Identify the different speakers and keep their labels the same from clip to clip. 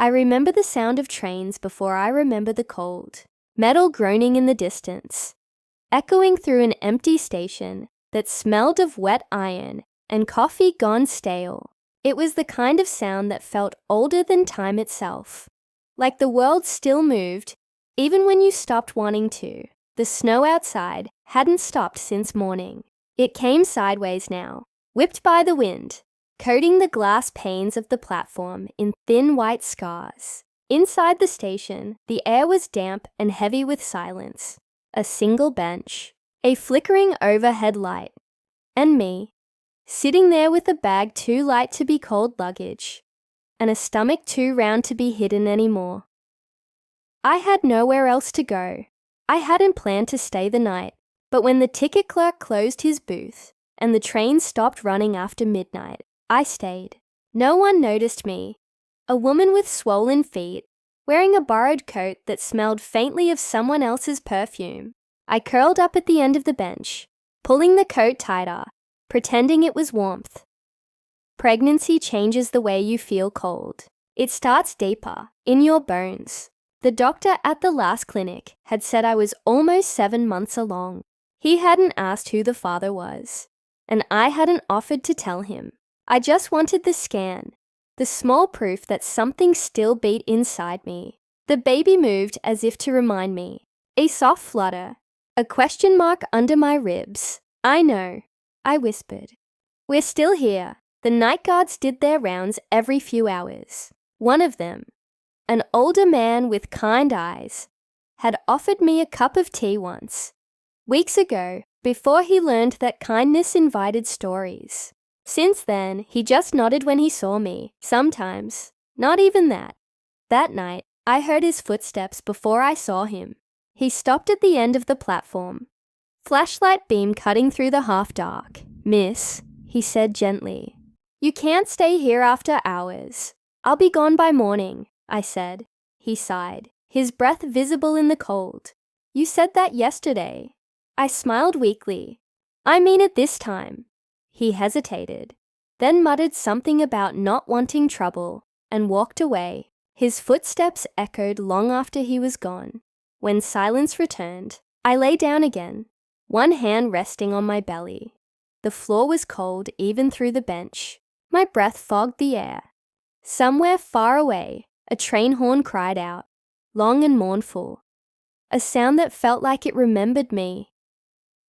Speaker 1: I remember the sound of trains before I remember the cold. Metal groaning in the distance, echoing through an empty station that smelled of wet iron and coffee gone stale. It was the kind of sound that felt older than time itself, like the world still moved, even when you stopped wanting to. The snow outside hadn't stopped since morning. It came sideways now, whipped by the wind, coating the glass panes of the platform in thin white scars. Inside the station, the air was damp and heavy with silence. A single bench, a flickering overhead light, and me, sitting there with a bag too light to be cold luggage, and a stomach too round to be hidden anymore. I had nowhere else to go. I hadn't planned to stay the night, but when the ticket clerk closed his booth and the train stopped running after midnight, I stayed. No one noticed me. A woman with swollen feet, wearing a borrowed coat that smelled faintly of someone else's perfume. I curled up at the end of the bench, pulling the coat tighter, pretending it was warmth. Pregnancy changes the way you feel cold. It starts deeper, in your bones. The doctor at the last clinic had said I was almost 7 months along. He hadn't asked who the father was, and I hadn't offered to tell him. I just wanted the scan, the small proof that something still beat inside me. The baby moved as if to remind me. A soft flutter, a question mark under my ribs. I know, I whispered. We're still here. The night guards did their rounds every few hours. One of them, an older man with kind eyes, had offered me a cup of tea once, weeks ago, before he learned that kindness invited stories. Since then, he just nodded when he saw me, sometimes, not even that. That night, I heard his footsteps before I saw him. He stopped at the end of the platform, flashlight beam cutting through the half-dark. Miss, he said gently, you can't stay here after hours. I'll be gone by morning, I said. He sighed, his breath visible in the cold. You said that yesterday. I smiled weakly. I mean it this time. He hesitated, then muttered something about not wanting trouble and walked away. His footsteps echoed long after he was gone. When silence returned, I lay down again, one hand resting on my belly. The floor was cold even through the bench. My breath fogged the air. Somewhere far away, a train horn cried out, long and mournful, a sound that felt like it remembered me.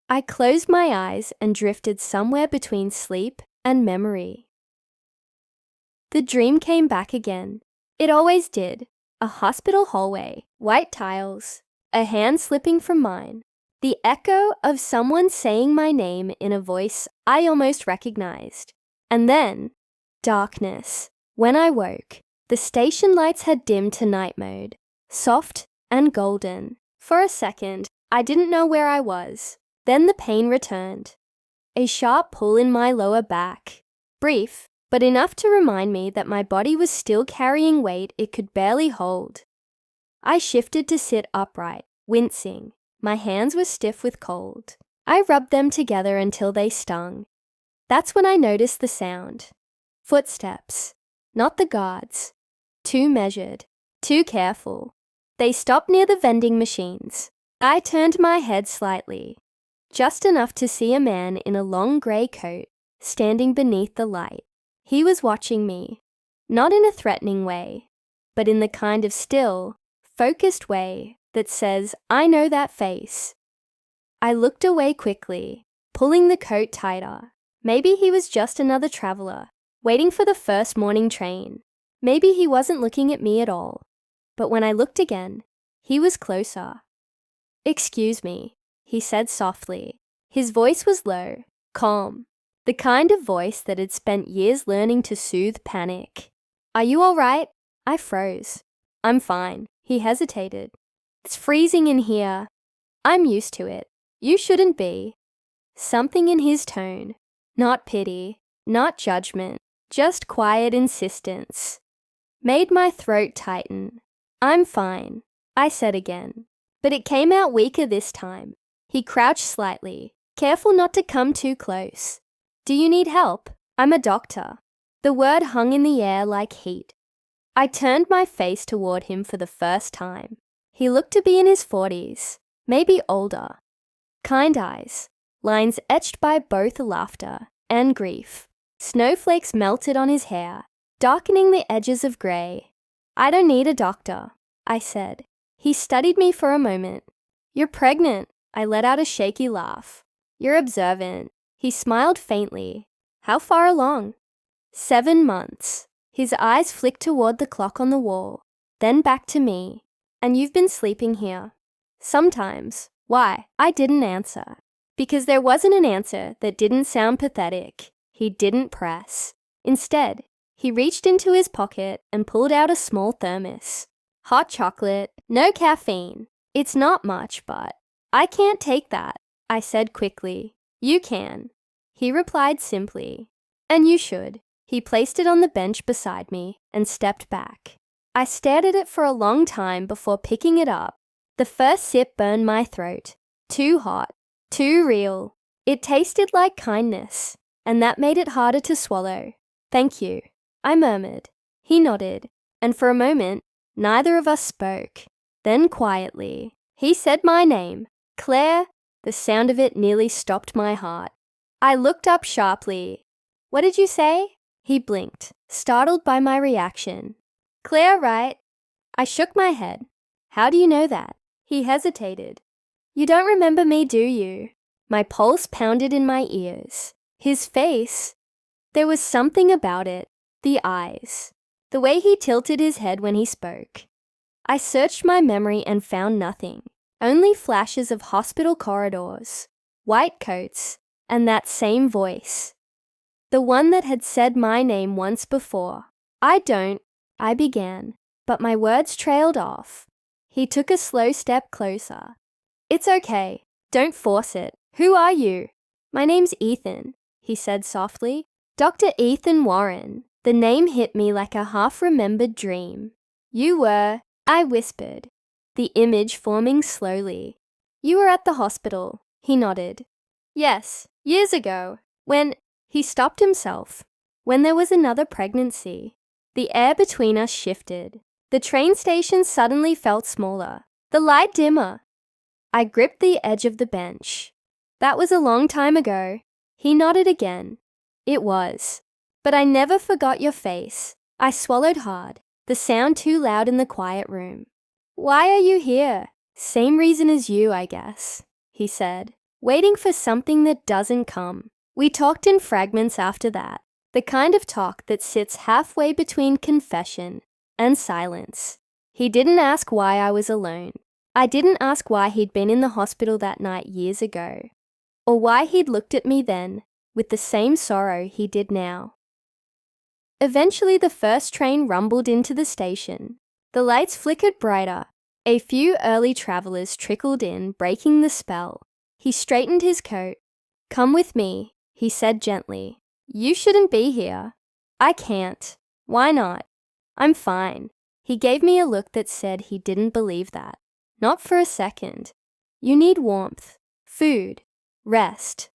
Speaker 1: I closed my eyes and drifted somewhere between sleep and memory. The dream came back again. It always did. A hospital hallway, white tiles, a hand slipping from mine, the echo of someone saying my name in a voice I almost recognized. And then, darkness. When I woke, the station lights had dimmed to night mode, soft and golden. For a second, I didn't know where I was. Then the pain returned. A sharp pull in my lower back. Brief, but enough to remind me that my body was still carrying weight it could barely hold. I shifted to sit upright, wincing. My hands were stiff with cold. I rubbed them together until they stung. That's when I noticed the sound. Footsteps. Not the guards. Too measured. Too careful. They stopped near the vending machines. I turned my head slightly, just enough to see a man in a long grey coat standing beneath the light. He was watching me, not in a threatening way, but in the kind of still, focused way that says, I know that face. I looked away quickly, pulling the coat tighter. Maybe he was just another traveller, waiting for the first morning train. Maybe he wasn't looking at me at all. But when I looked again, he was closer. Excuse me, he said softly. His voice was low, calm, the kind of voice that had spent years learning to soothe panic. Are you all right? I froze. I'm fine. He hesitated. It's freezing in here. I'm used to it. You shouldn't be. Something in his tone, not pity, not judgment, just quiet insistence, made my throat tighten. I'm fine, I said again. But it came out weaker this time. He crouched slightly, careful not to come too close. Do you need help? I'm a doctor. The word hung in the air like heat. I turned my face toward him for the first time. He looked to be in his 40s, maybe older. Kind eyes, lines etched by both laughter and grief. Snowflakes melted on his hair, darkening the edges of grey. "I don't need a doctor," I said. He studied me for a moment. "You're pregnant." I let out a shaky laugh. "You're observant." He smiled faintly. "How far along?" 7 months. His eyes flicked toward the clock on the wall, then back to me. "And you've been sleeping here?" "Sometimes." "Why?" I didn't answer. Because there wasn't an answer that didn't sound pathetic. He didn't press. Instead, he reached into his pocket and pulled out a small thermos. "Hot chocolate, no caffeine. It's not much, but..." "I can't take that," I said quickly. "You can." He replied simply. "And you should." He placed it on the bench beside me and stepped back. I stared at it for a long time before picking it up. The first sip burned my throat. Too hot, too real. It tasted like kindness, and that made it harder to swallow. "Thank you," I murmured. He nodded, and for a moment, neither of us spoke. Then quietly, he said my name, "Claire." The sound of it nearly stopped my heart. I looked up sharply. "What did you say?" He blinked, startled by my reaction. "Claire, right?" I shook my head. "How do you know that?" He hesitated. "You don't remember me, do you?" My pulse pounded in my ears. His face, there was something about it. The eyes, the way he tilted his head when he spoke. I searched my memory and found nothing. Only flashes of hospital corridors, white coats, and that same voice. The one that had said my name once before. I began, but my words trailed off. He took a slow step closer. "It's okay. Don't force it. Who are you?" "My name's Ethan," he said softly. "Dr. Ethan Warren." The name hit me like a half-remembered dream. "You were..." I whispered, the image forming slowly. "You were at the hospital," he nodded. "Yes, years ago, when..." He stopped himself. "When there was another pregnancy." The air between us shifted. The train station suddenly felt smaller, the light dimmer. I gripped the edge of the bench. "That was a long time ago." He nodded again. "It was. But I never forgot your face." I swallowed hard, the sound too loud in the quiet room. "Why are you here?" "Same reason as you, I guess," he said, "waiting for something that doesn't come." We talked in fragments after that, the kind of talk that sits halfway between confession and silence. He didn't ask why I was alone. I didn't ask why he'd been in the hospital that night years ago, or why he'd looked at me then with the same sorrow he did now. Eventually, the first train rumbled into the station. The lights flickered brighter. A few early travelers trickled in, breaking the spell. He straightened his coat. "Come with me," he said gently. "You shouldn't be here." "I can't." "Why not?" "I'm fine." He gave me a look that said he didn't believe that. Not for a second. "You need warmth, food, rest.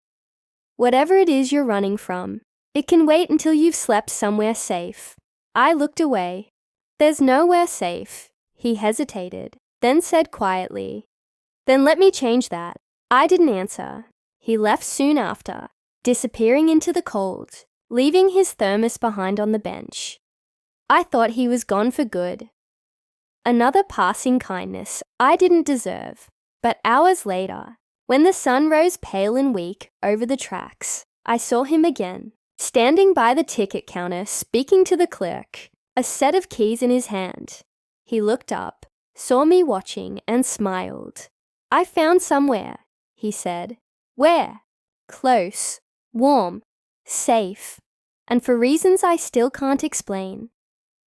Speaker 1: Whatever it is you're running from, it can wait until you've slept somewhere safe." I looked away. "There's nowhere safe." He hesitated, then said quietly, "Then let me change that." I didn't answer. He left soon after, disappearing into the cold, leaving his thermos behind on the bench. I thought he was gone for good. Another passing kindness I didn't deserve. But hours later, when the sun rose pale and weak over the tracks, I saw him again, standing by the ticket counter speaking to the clerk, a set of keys in his hand. He looked up, saw me watching, and smiled. "I found somewhere," he said. "Where?" "Close, warm, safe, and for reasons I still can't explain.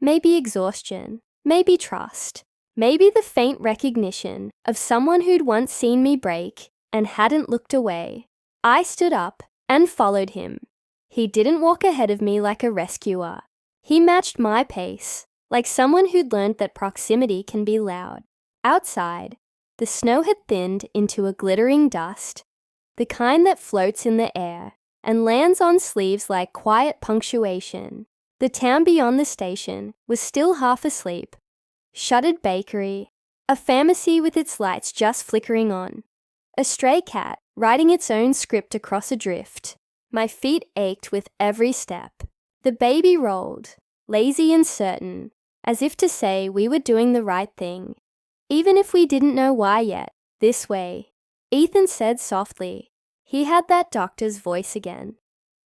Speaker 1: Maybe exhaustion, maybe trust, maybe the faint recognition of someone who'd once seen me break and hadn't looked away." I stood up and followed him. He didn't walk ahead of me like a rescuer. He matched my pace, like someone who'd learned that proximity can be loud. Outside, the snow had thinned into a glittering dust, the kind that floats in the air and lands on sleeves like quiet punctuation. The town beyond the station was still half asleep. Shuttered bakery, a pharmacy with its lights just flickering on, a stray cat writing its own script across a drift. My feet ached with every step. The baby rolled, lazy and certain, as if to say we were doing the right thing, even if we didn't know why yet. This way, Ethan said softly. He had that doctor's voice again.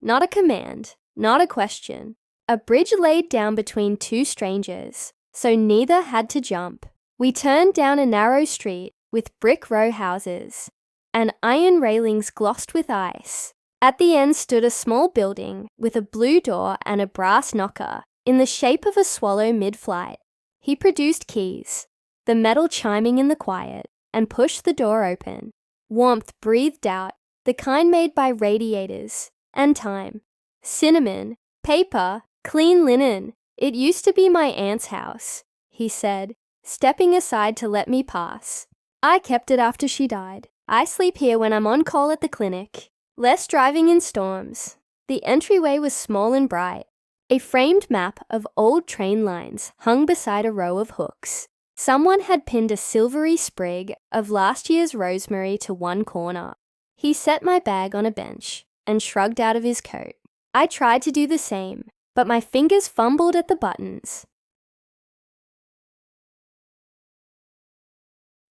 Speaker 1: Not a command, not a question. A bridge laid down between two strangers, so neither had to jump. We turned down a narrow street with brick row houses and iron railings glossed with ice. At the end stood a small building with a blue door and a brass knocker in the shape of a swallow mid-flight. He produced keys, the metal chiming in the quiet, and pushed the door open. Warmth breathed out, the kind made by radiators, and time. Cinnamon, paper, clean linen. It used to be my aunt's house, he said, stepping aside to let me pass. I kept it after she died. I sleep here when I'm on call at the clinic. Less driving in storms. The entryway was small and bright. A framed map of old train lines hung beside a row of hooks. Someone had pinned a silvery sprig of last year's rosemary to one corner. He set my bag on a bench and shrugged out of his coat. I tried to do the same, but my fingers fumbled at the buttons.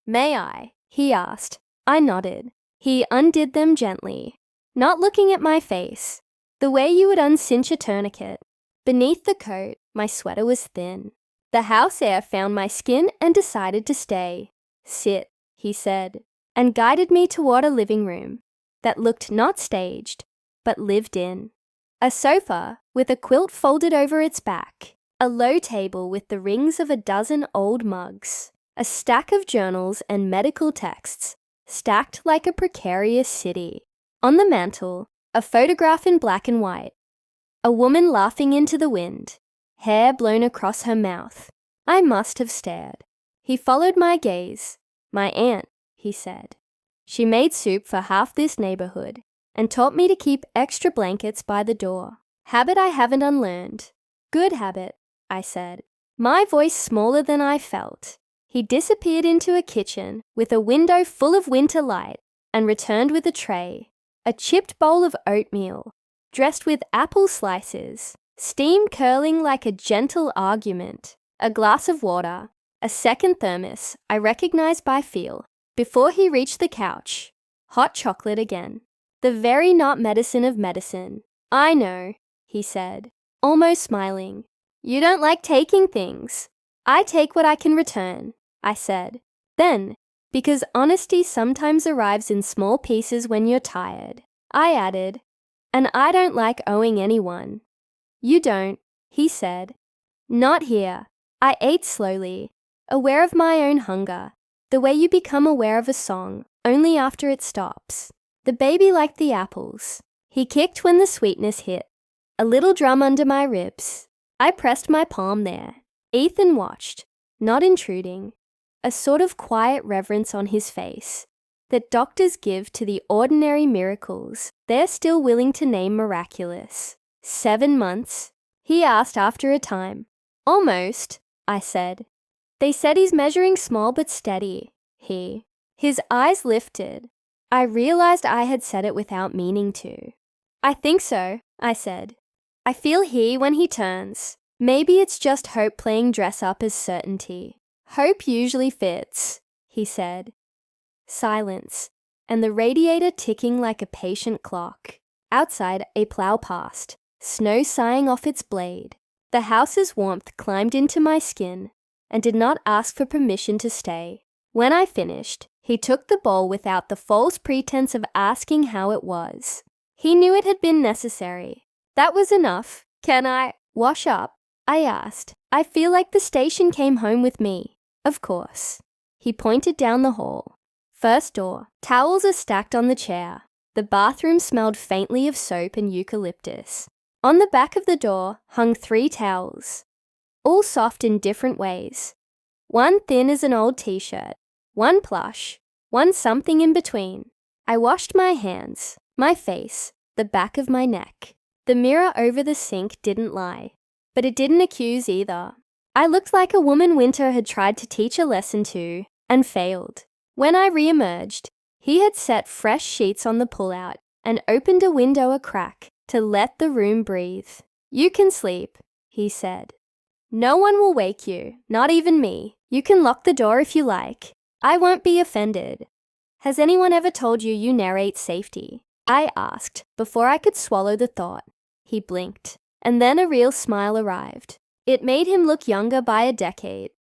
Speaker 1: "May I?" he asked. I nodded. He undid them gently, not looking at my face, the way you would uncinch a tourniquet. Beneath the coat, my sweater was thin. The house air found my skin and decided to stay. "Sit," he said, and guided me toward a living room that looked not staged, but lived in. A sofa with a quilt folded over its back, a low table with the rings of a dozen old mugs, a stack of journals and medical texts stacked like a precarious city. On the mantel, a photograph in black and white, a woman laughing into the wind, hair blown across her mouth. I must have stared. He followed my gaze. "My aunt," he said. "She made soup for half this neighborhood and taught me to keep extra blankets by the door. Habit I haven't unlearned." "Good habit," I said, my voice smaller than I felt. He disappeared into a kitchen with a window full of winter light and returned with a tray, a chipped bowl of oatmeal, dressed with apple slices, steam curling like a gentle argument, a glass of water, a second thermos I recognized by feel. Before he reached the couch, hot chocolate again. The very not medicine of medicine. "I know," he said, almost smiling. "You don't like taking things." "I take what I can return," I said. Then, because honesty sometimes arrives in small pieces when you're tired, I added, "And I don't like owing anyone." "You don't," he said. "Not here." I ate slowly, aware of my own hunger, the way you become aware of a song only after it stops. The baby liked the apples. He kicked when the sweetness hit. A little drum under my ribs. I pressed my palm there. Ethan watched, not intruding, a sort of quiet reverence on his face that doctors give to the ordinary miracles they're still willing to name miraculous. 7 months? He asked after a time. "Almost," I said. "They said he's measuring small but steady." His eyes lifted. I realized I had said it without meaning to. "I think so," I said. "I feel he when he turns. Maybe it's just hope playing dress up as certainty." "Hope usually fits," he said. Silence, and the radiator ticking like a patient clock. Outside, a plow passed, snow sighing off its blade. The house's warmth climbed into my skin and did not ask for permission to stay. When I finished, he took the bowl without the false pretense of asking how it was. He knew it had been necessary. "That was enough. Can I wash up?" I asked. "I feel like the station came home with me." "Of course." He pointed down the hall. First door. Towels are stacked on the chair. The bathroom smelled faintly of soap and eucalyptus. On the back of the door hung 3 towels, all soft in different ways. One thin as an old t-shirt, one plush, one something in between. I washed my hands, my face, the back of my neck. The mirror over the sink didn't lie. but it didn't accuse either. I looked like a woman Winter had tried to teach a lesson to and failed. When I re-emerged, he had set fresh sheets on the pullout and opened a window a crack to let the room breathe. "You can sleep," he said. "No one will wake you, not even me. You can lock the door if you like. I won't be offended." "Has anyone ever told you narrate safety?" I asked before I could swallow the thought. He blinked, and then a real smile arrived. It made him look younger by a decade.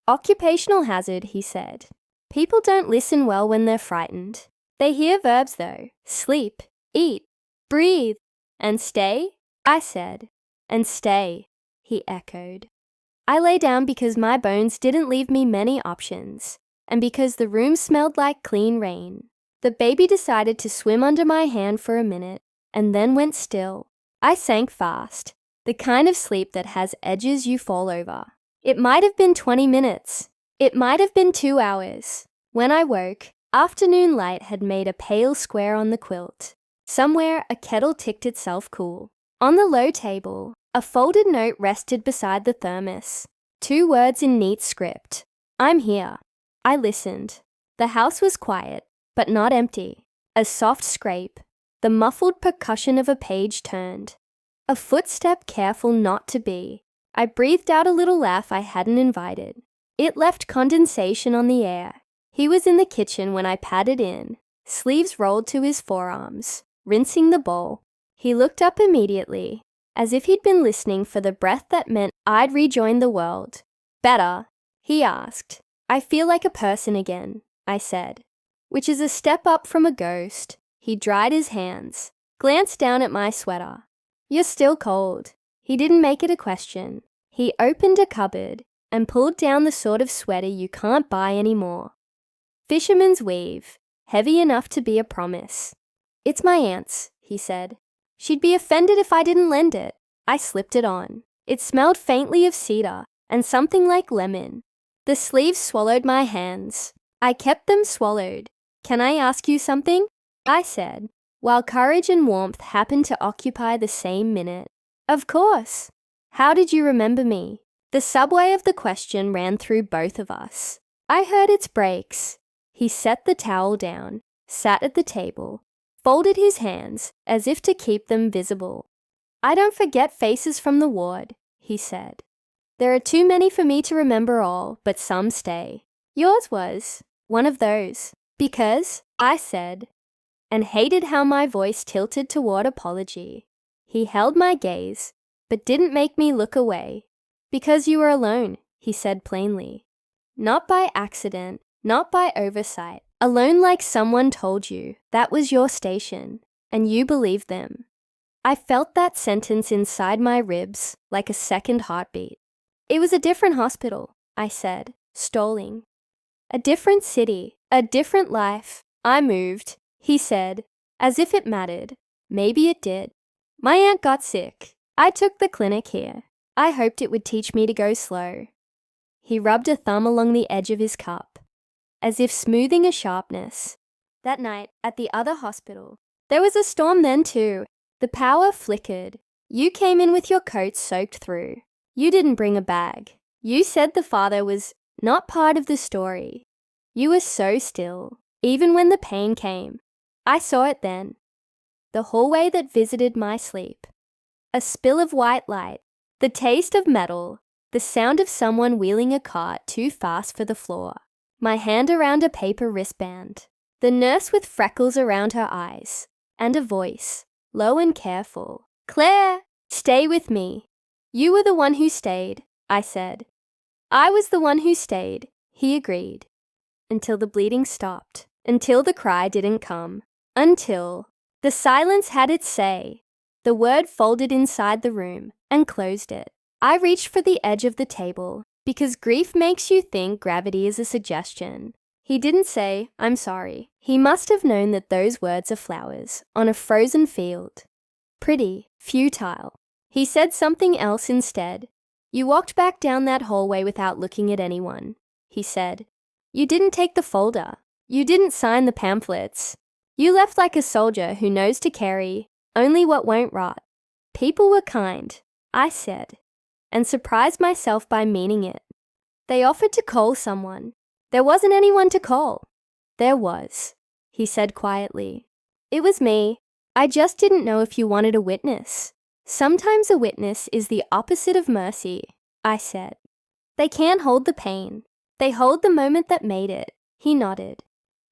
Speaker 1: "Occupational hazard," he said. "People don't listen well when they're frightened. They hear verbs though. Sleep, eat, breathe, and stay," I said. "And stay," he echoed. I lay down because my bones didn't leave me many options, and because the room smelled like clean rain. The baby decided to swim under my hand for a minute, and then went still. I sank fast, the kind of sleep that has edges you fall over. It might have been 20 minutes. It might have been 2 hours. When I woke, afternoon light had made a pale square on the quilt. Somewhere, a kettle ticked itself cool. On the low table, a folded note rested beside the thermos. 2 words in neat script. "I'm here." I listened. The house was quiet, but not empty. A soft scrape, the muffled percussion of a page turned. A footstep careful not to be. I breathed out a little laugh I hadn't invited. It left condensation on the air. He was in the kitchen when I padded in, sleeves rolled to his forearms, rinsing the bowl. He looked up immediately, as if he'd been listening for the breath that meant I'd rejoined the world. "Better?" he asked. "I feel like a person again," I said, which is a step up from a ghost. He dried his hands, glanced down at my sweater. "You're still cold." He didn't make it a question. He opened a cupboard and pulled down the sort of sweater you can't buy anymore. Fisherman's weave, heavy enough to be a promise. "It's my aunt's," he said. "She'd be offended if I didn't lend it." I slipped it on. It smelled faintly of cedar and something like lemon. The sleeves swallowed my hands. I kept them swallowed. "Can I ask you something?" I said, while courage and warmth happened to occupy the same minute. "Of course." "How did you remember me?" The subway of the question ran through both of us. I heard its brakes. He set the towel down, sat at the table, folded his hands as if to keep them visible. "I don't forget faces from the ward," he said. "There are too many for me to remember all, but some stay. Yours was one of those." "Because," I said, and hated how my voice tilted toward apology. He held my gaze, but didn't make me look away. "Because you were alone," he said plainly. "Not by accident, not by oversight. Alone like someone told you that was your station, and you believed them." I felt that sentence inside my ribs like a second heartbeat. "It was a different hospital," I said, stalling. "A different city, a different life. I moved," he said, as if it mattered. Maybe it did. "My aunt got sick. I took the clinic here. I hoped it would teach me to go slow." He rubbed a thumb along the edge of his cup, as if smoothing a sharpness. "That night, at the other hospital, there was a storm then too. The power flickered. You came in with your coat soaked through. You didn't bring a bag. You said the father was not part of the story. You were so still, even when the pain came. I saw it then. The hallway that visited my sleep. A spill of white light, the taste of metal, the sound of someone wheeling a cart too fast for the floor. My hand around a paper wristband. The nurse with freckles around her eyes. And a voice, low and careful. "Claire, stay with me." "You were the one who stayed," I said. "I was the one who stayed," he agreed. Until the bleeding stopped. Until the cry didn't come. Until the silence had its say. The word folded inside the room and closed it. I reached for the edge of the table because grief makes you think gravity is a suggestion. He didn't say, "I'm sorry." He must have known that those words are flowers on a frozen field. Pretty, futile. He said something else instead. "You walked back down that hallway without looking at anyone," he said. "You didn't take the folder. You didn't sign the pamphlets. You left like a soldier who knows to carry only what won't rot." "People were kind," I said. and surprised myself by meaning it. They offered to call someone. There wasn't anyone to call. There was, he said quietly. It was me. I just didn't know if you wanted a witness. Sometimes a witness is the opposite of mercy, I said. They can't hold the pain. They hold the moment that made it. He nodded.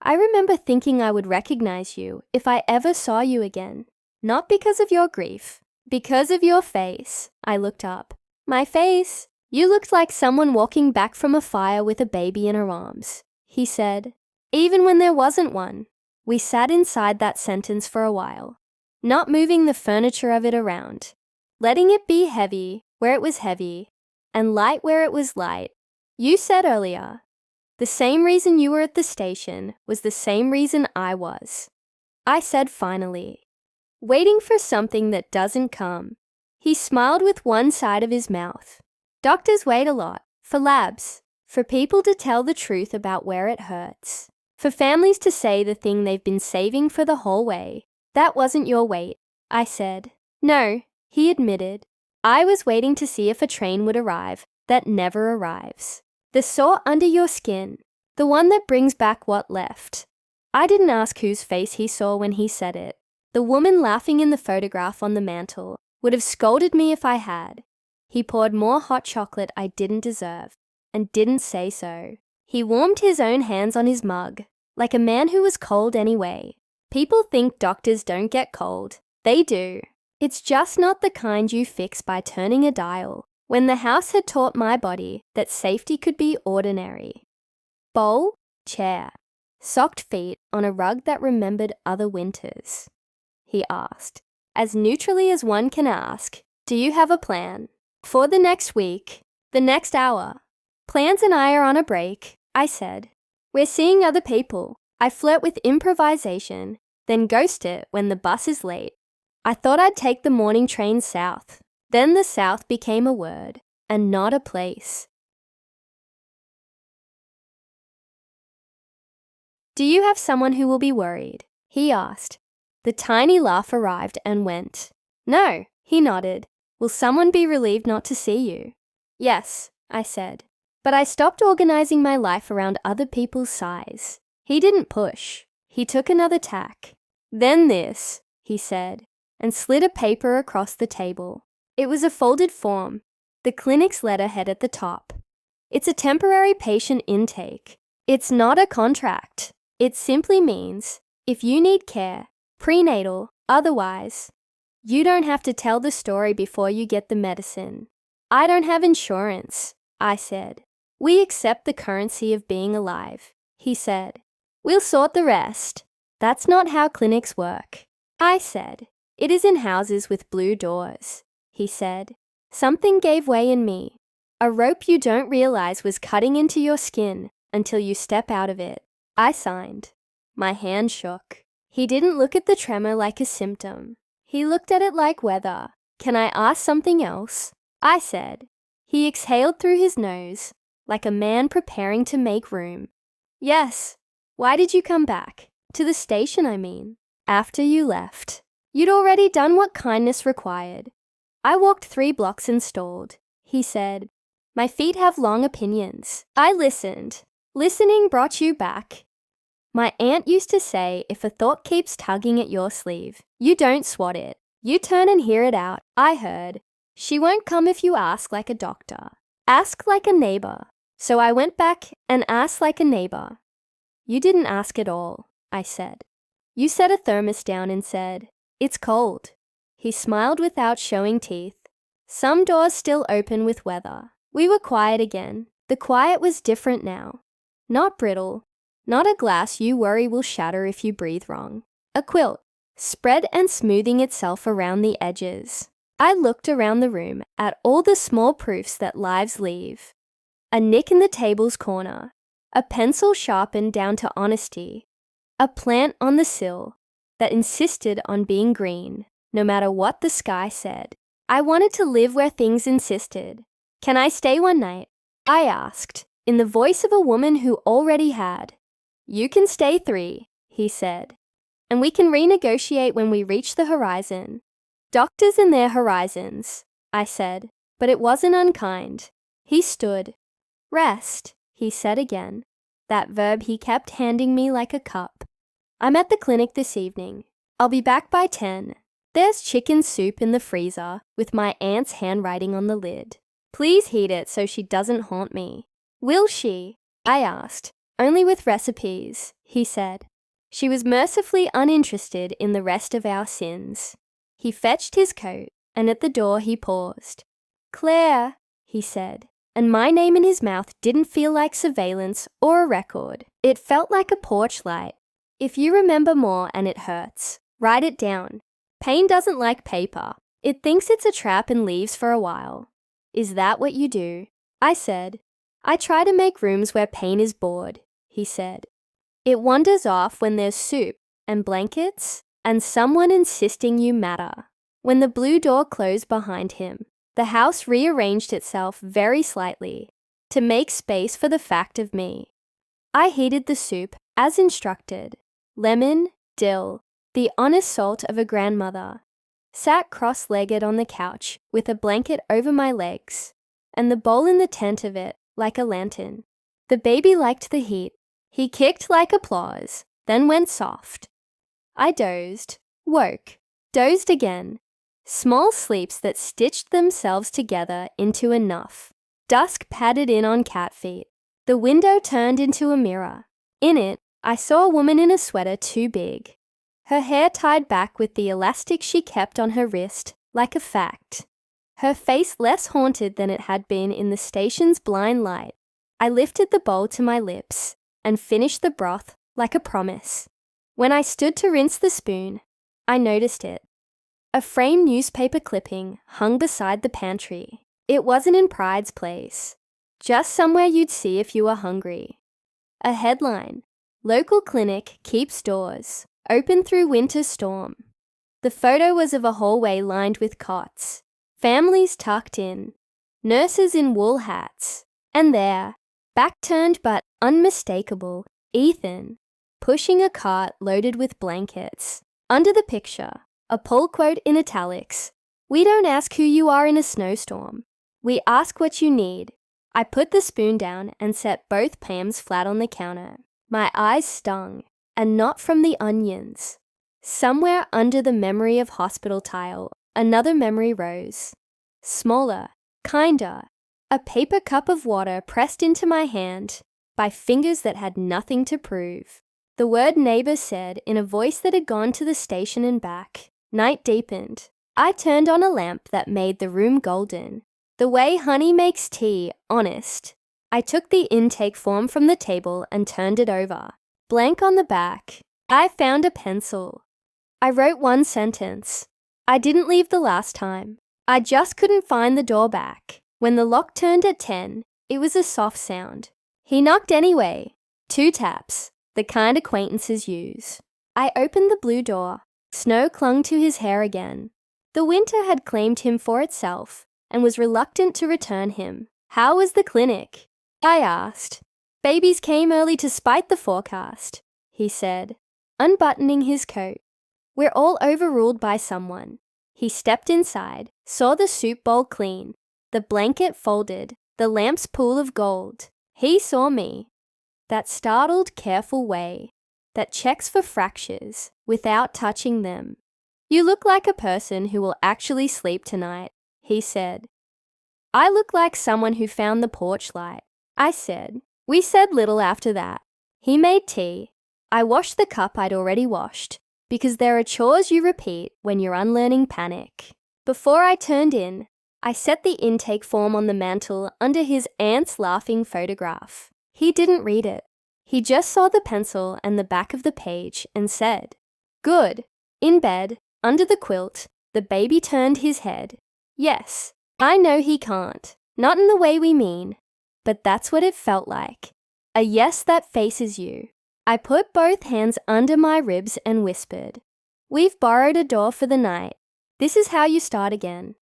Speaker 1: I remember thinking I would recognize you if I ever saw you again. Not because of your grief, because of your face. I looked up. My face? You looked like someone walking back from a fire with a baby in her arms, he said. Even when there wasn't one. We sat inside that sentence for a while, not moving the furniture of it around, letting it be heavy where it was heavy, and light where it was light. You said earlier, the same reason you were at the station was the same reason I was. I said finally, waiting for something that doesn't come. He smiled with one side of his mouth. Doctors wait a lot, for labs, for people to tell the truth about where it hurts, for families to say the thing they've been saving for the whole way. That wasn't your wait, I said. No, he admitted. I was waiting to see if a train would arrive that never arrives. The sore under your skin, the one that brings back what left. I didn't ask whose face he saw when he said it. The woman laughing in the photograph on the mantel would have scolded me if I had. He poured more hot chocolate I didn't deserve, and didn't say so. He warmed his own hands on his mug, like a man who was cold anyway. People think doctors don't get cold. They do. It's just not the kind you fix by turning a dial, when the house had taught my body that safety could be ordinary. Bowl, chair, socked feet on a rug that remembered other winters. He asked, as neutrally as one can ask, do you have a plan? For the next week, the next hour. Plans and I are on a break, I said. We're seeing other people. I flirt with improvisation, then ghost it when the bus is late. I thought I'd take the morning train south. Then the south became a word, and not a place. Do you have someone who will be worried? He asked. The tiny laugh arrived and went. No, he nodded. Will someone be relieved not to see you? Yes, I said. But I stopped organizing my life around other people's sighs. He didn't push. He took another tack. Then this, he said, and slid a paper across the table. It was a folded form, the clinic's letterhead at the top. It's a temporary patient intake. It's not a contract. It simply means, if you need care, prenatal, otherwise, you don't have to tell the story before you get the medicine. I don't have insurance, I said. We accept the currency of being alive, he said. We'll sort the rest. That's not how clinics work. I said. It is in houses with blue doors, he said. Something gave way in me. A rope you don't realize was cutting into your skin until you step out of it. I signed. My hand shook. He didn't look at the tremor like a symptom. He looked at it like weather. Can I ask something else? I said. He exhaled through his nose, like a man preparing to make room. Yes. Why did you come back? To the station, I mean. After you left. You'd already done what kindness required. I walked 3 blocks and stalled. He said, my feet have long opinions. I listened. Listening brought you back. My aunt used to say, if a thought keeps tugging at your sleeve, you don't swat it. You turn and hear it out. I heard. She won't come if you ask like a doctor. Ask like a neighbor. So I went back and asked like a neighbor. You didn't ask at all, I said. You set a thermos down and said, it's cold. He smiled without showing teeth. Some doors still open with weather. We were quiet again. The quiet was different now. Not brittle. Not a glass you worry will shatter if you breathe wrong. A quilt, spread and smoothing itself around the edges. I looked around the room at all the small proofs that lives leave. A nick in the table's corner. A pencil sharpened down to honesty. A plant on the sill that insisted on being green, no matter what the sky said. I wanted to live where things insisted. Can I stay one night? I asked, in the voice of a woman who already had. You can stay 3, he said, and we can renegotiate when we reach the horizon. Doctors and their horizons, I said. but it wasn't unkind. He stood. Rest, he said again, that verb he kept handing me like a cup. I'm at the clinic this evening. I'll be back by 10. There's chicken soup in the freezer with my aunt's handwriting on the lid. Please heat it so she doesn't haunt me. Will she? I asked. Only with recipes, he said. She was mercifully uninterested in the rest of our sins. He fetched his coat, and at the door he paused. Claire, he said, and my name in his mouth didn't feel like surveillance or a record. It felt like a porch light. If you remember more and it hurts, write it down. Pain doesn't like paper. It thinks it's a trap and leaves for a while. Is that what you do? I said. I try to make rooms where pain is bored, he said. It wanders off when there's soup and blankets and someone insisting you matter. When the blue door closed behind him, the house rearranged itself very slightly to make space for the fact of me. I heated the soup as instructed. Lemon, dill, the honest salt of a grandmother. Sat cross-legged on the couch with a blanket over my legs, and the bowl in the tent of it like a lantern. The baby liked the heat. He kicked like applause, then went soft. I dozed, woke, dozed again. Small sleeps that stitched themselves together into enough. Dusk padded in on cat feet. The window turned into a mirror. In it, I saw a woman in a sweater too big. Her hair tied back with the elastic she kept on her wrist, like a fact. Her face less haunted than it had been in the station's blind light. I lifted the bowl to my lips and finished the broth like a promise. When I stood to rinse the spoon, I noticed it. A framed newspaper clipping hung beside the pantry. It wasn't in Pride's place, just somewhere you'd see if you were hungry. A headline, Local Clinic Keeps Doors, Open Through Winter Storm. The photo was of a hallway lined with cots, families tucked in, nurses in wool hats, and there, back-turned but unmistakable, Ethan, pushing a cart loaded with blankets. Under the picture, a pull quote in italics, "We don't ask who you are in a snowstorm. We ask what you need." I put the spoon down and set both palms flat on the counter. My eyes stung, and not from the onions. Somewhere under the memory of hospital tile, another memory rose. Smaller, kinder, a paper cup of water pressed into my hand by fingers that had nothing to prove. The word neighbor said in a voice that had gone to the station and back. Night deepened. I turned on a lamp that made the room golden. The way honey makes tea, honest. I took the intake form from the table and turned it over. Blank on the back. I found a pencil. I wrote one sentence. I didn't leave the last time. I just couldn't find the door back. When the lock turned at 10, it was a soft sound. He knocked anyway. 2 taps, the kind acquaintances use. I opened the blue door. Snow clung to his hair again. The winter had claimed him for itself and was reluctant to return him. How was the clinic? I asked. Babies came early to spite the forecast, he said, unbuttoning his coat. We're all overruled by someone. He stepped inside, saw the soup bowl clean, the blanket folded, the lamp's pool of gold. He saw me. That startled, careful way that checks for fractures without touching them. You look like a person who will actually sleep tonight, he said. I look like someone who found the porch light, I said. We said little after that. He made tea. I washed the cup I'd already washed, because there are chores you repeat when you're unlearning panic. Before I turned in, I set the intake form on the mantel under his aunt's laughing photograph. He didn't read it. He just saw the pencil and the back of the page and said, Good. In bed, under the quilt, the baby turned his head. Yes, I know he can't. Not in the way we mean. But that's what it felt like. A yes that faces you. I put both hands under my ribs and whispered, We've borrowed a door for the night. This is how you start again.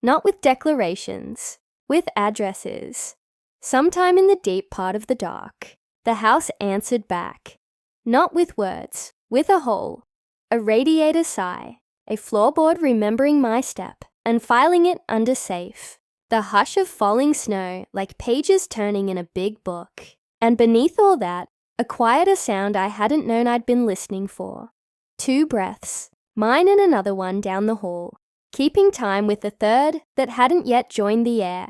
Speaker 1: Not with declarations, with addresses. Sometime in the deep part of the dark, the house answered back. Not with words, with a hole, a radiator sigh, a floorboard remembering my step and filing it under safe. the hush of falling snow like pages turning in a big book. And beneath all that, a quieter sound I hadn't known I'd been listening for. 2 breaths, mine and another one down the hall, keeping time with the third that hadn't yet joined the air.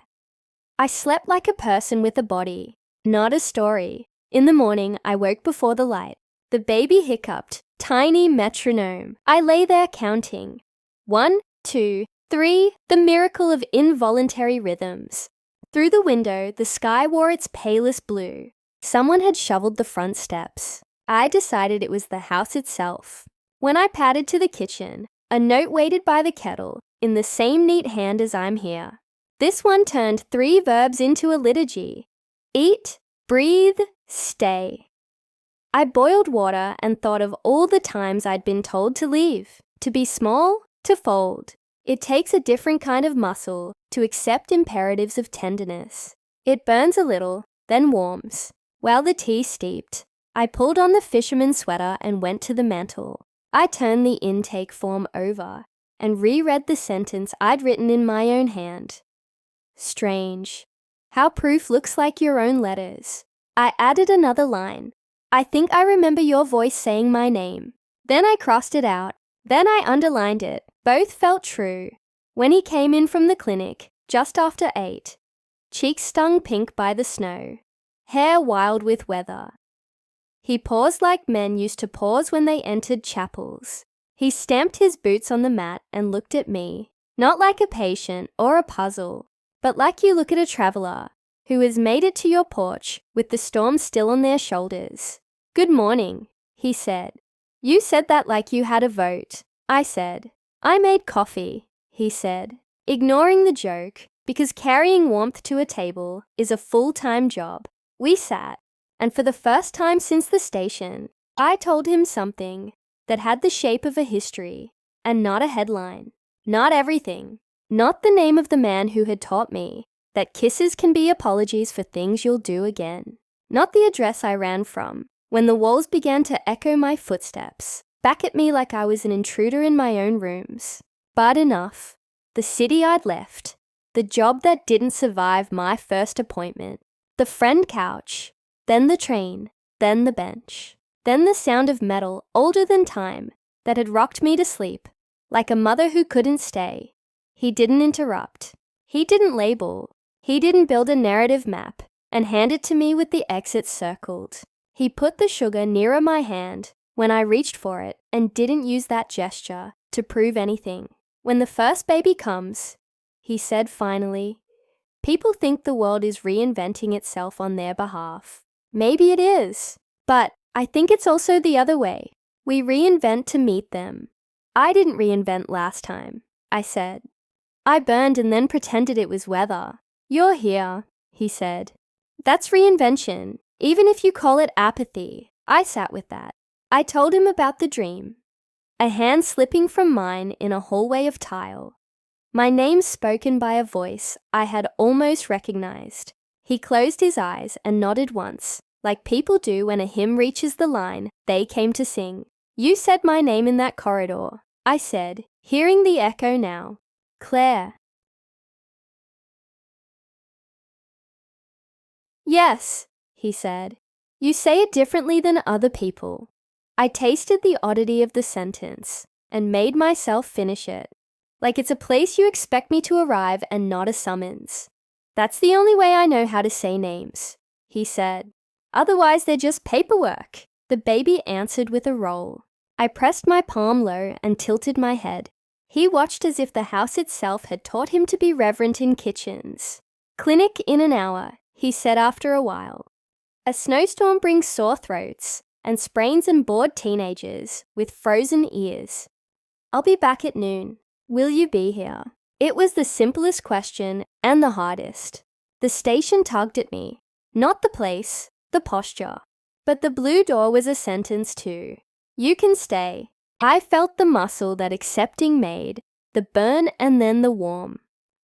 Speaker 1: I slept like a person with a body, not a story. In the morning, I woke before the light. The baby hiccuped, tiny metronome. I lay there counting. 1, 2, 3, the miracle of involuntary rhythms. Through the window, the sky wore its palest blue. Someone had shoveled the front steps. I decided it was the house itself. When I padded to the kitchen, a note waited by the kettle, in the same neat hand as I'm here. This one turned 3 verbs into a liturgy. Eat, breathe, stay. I boiled water and thought of all the times I'd been told to leave, to be small, to fold. It takes a different kind of muscle to accept imperatives of tenderness. It burns a little, then warms. While the tea steeped, I pulled on the fisherman's sweater and went to the mantel. I turned the intake form over and reread the sentence I'd written in my own hand. Strange. How proof looks like your own letters. I added another line. I think I remember your voice saying my name. Then I crossed it out. Then I underlined it. Both felt true. When he came in from the clinic, just after 8, cheeks stung pink by the snow, hair wild with weather. He paused like men used to pause when they entered chapels. He stamped his boots on the mat and looked at me, not like a patient or a puzzle, but like you look at a traveler who has made it to your porch with the storm still on their shoulders. Good morning, he said. You said that like you had a vote, I said. I made coffee, he said, ignoring the joke, because carrying warmth to a table is a full-time job. We sat, and for the first time since the station, I told him something that had the shape of a history and not a headline. Not everything. Not the name of the man who had taught me that kisses can be apologies for things you'll do again. Not the address I ran from when the walls began to echo my footsteps, back at me like I was an intruder in my own rooms. But enough. The city I'd left. The job that didn't survive my first appointment. The friend couch. Then the train. Then the bench. Then the sound of metal older than time that had rocked me to sleep, like a mother who couldn't stay. He didn't interrupt. He didn't label. He didn't build a narrative map and hand it to me with the exits circled. He put the sugar nearer my hand when I reached for it and didn't use that gesture to prove anything. When the first baby comes, he said finally, people think the world is reinventing itself on their behalf. Maybe it is, but I think it's also the other way. We reinvent to meet them. I didn't reinvent last time, I said. I burned and then pretended it was weather. You're here, he said. That's reinvention, even if you call it apathy. I sat with that. I told him about the dream. A hand slipping from mine in a hallway of tile. My name spoken by a voice I had almost recognized. He closed his eyes and nodded once, like people do when a hymn reaches the line they came to sing. You said my name in that corridor, I said, hearing the echo now. Claire. Yes, he said. You say it differently than other people. I tasted the oddity of the sentence and made myself finish it. Like it's a place you expect me to arrive and not a summons. That's the only way I know how to say names, he said. Otherwise they're just paperwork. The baby answered with a roll. I pressed my palm low and tilted my head. He watched as if the house itself had taught him to be reverent in kitchens. Clinic in an hour, he said after a while. A snowstorm brings sore throats and sprains and bored teenagers with frozen ears. I'll be back at noon. Will you be here? It was the simplest question and the hardest. The station tugged at me. Not the place, the posture. But the blue door was a sentence too. You can stay. I felt the muscle that accepting made, the burn and then the warm.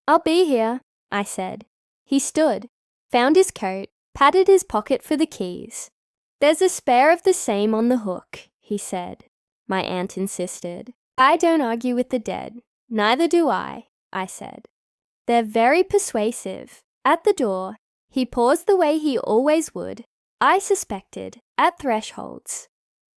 Speaker 1: I'll be here, I said. He stood, found his coat, patted his pocket for the keys. There's a spare of the same on the hook, he said. My aunt insisted. I don't argue with the dead. Neither do I said. They're very persuasive. At the door, he paused the way he always would, I suspected, at thresholds,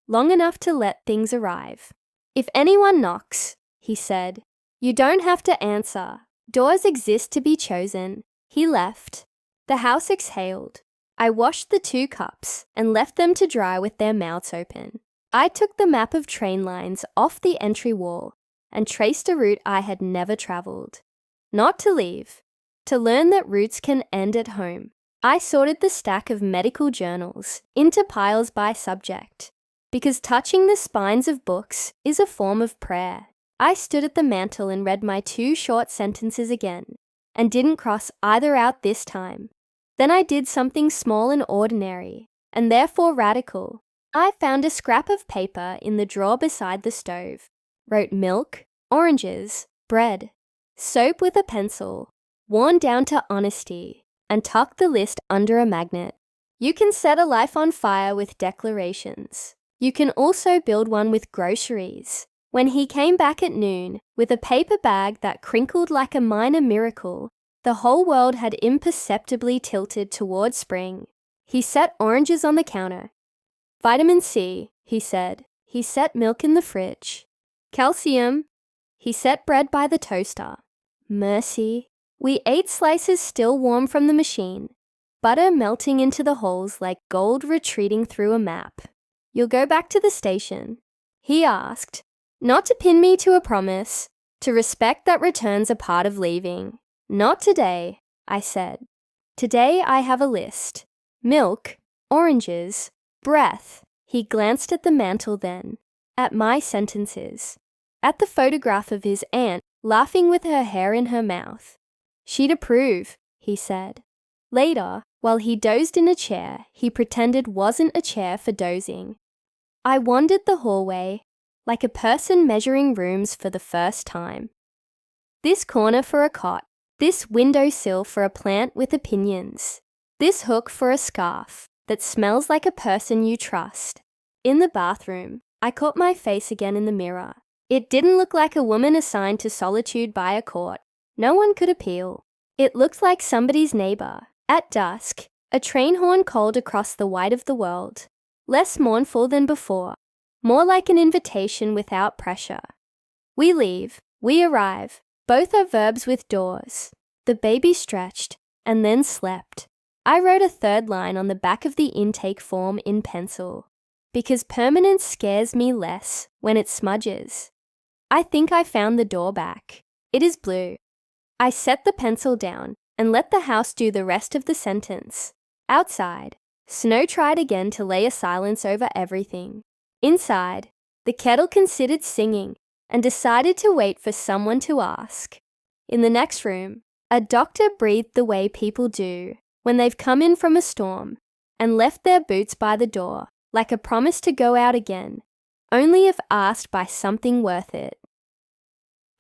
Speaker 1: long enough to let things arrive. If anyone knocks, he said, you don't have to answer. Doors exist to be chosen. He left. The house exhaled. I washed the 2 cups and left them to dry with their mouths open. I took the map of train lines off the entry wall and traced a route I had never traveled. Not to leave, to learn that routes can end at home. I sorted the stack of medical journals into piles by subject, because touching the spines of books is a form of prayer. I stood at the mantel and read my 2 short sentences again, and didn't cross either out this time. Then I did something small and ordinary, and therefore radical. I found a scrap of paper in the drawer beside the stove, wrote milk, oranges, bread, soap with a pencil, worn down to honesty, and tucked the list under a magnet. You can set a life on fire with declarations. You can also build one with groceries. When he came back at noon with a paper bag that crinkled like a minor miracle, the whole world had imperceptibly tilted toward spring. He set oranges on the counter. Vitamin C, he said. He set milk in the fridge. Calcium. He set bread by the toaster. Mercy. We ate slices still warm from the machine, butter melting into the holes like gold retreating through a map. You'll go back to the station? He asked, not to pin me to a promise, to respect that returns a part of leaving. Not today, I said. Today I have a list. Milk, oranges, breath. He glanced at the mantel then, at my sentences, at the photograph of his aunt laughing with her hair in her mouth. She'd approve, he said. Later, while he dozed in a chair he pretended wasn't a chair for dozing, I wandered the hallway like a person measuring rooms for the first time. This corner for a cot, this windowsill for a plant with opinions, this hook for a scarf that smells like a person you trust. In the bathroom, I caught my face again in the mirror. It didn't look like a woman assigned to solitude by a court. No one could appeal. It looked like somebody's neighbor. At dusk, a train horn called across the white of the world. Less mournful than before, more like an invitation without pressure. We leave, we arrive. Both are verbs with doors. The baby stretched and then slept. I wrote a 3rd line on the back of the intake form in pencil, because permanence scares me less when it smudges. I think I found the door back. It is blue. I set the pencil down and let the house do the rest of the sentence. Outside, snow tried again to lay a silence over everything. Inside, the kettle considered singing and decided to wait for someone to ask. In the next room, a doctor breathed the way people do when they've come in from a storm and left their boots by the door, like a promise to go out again, only if asked by something worth it.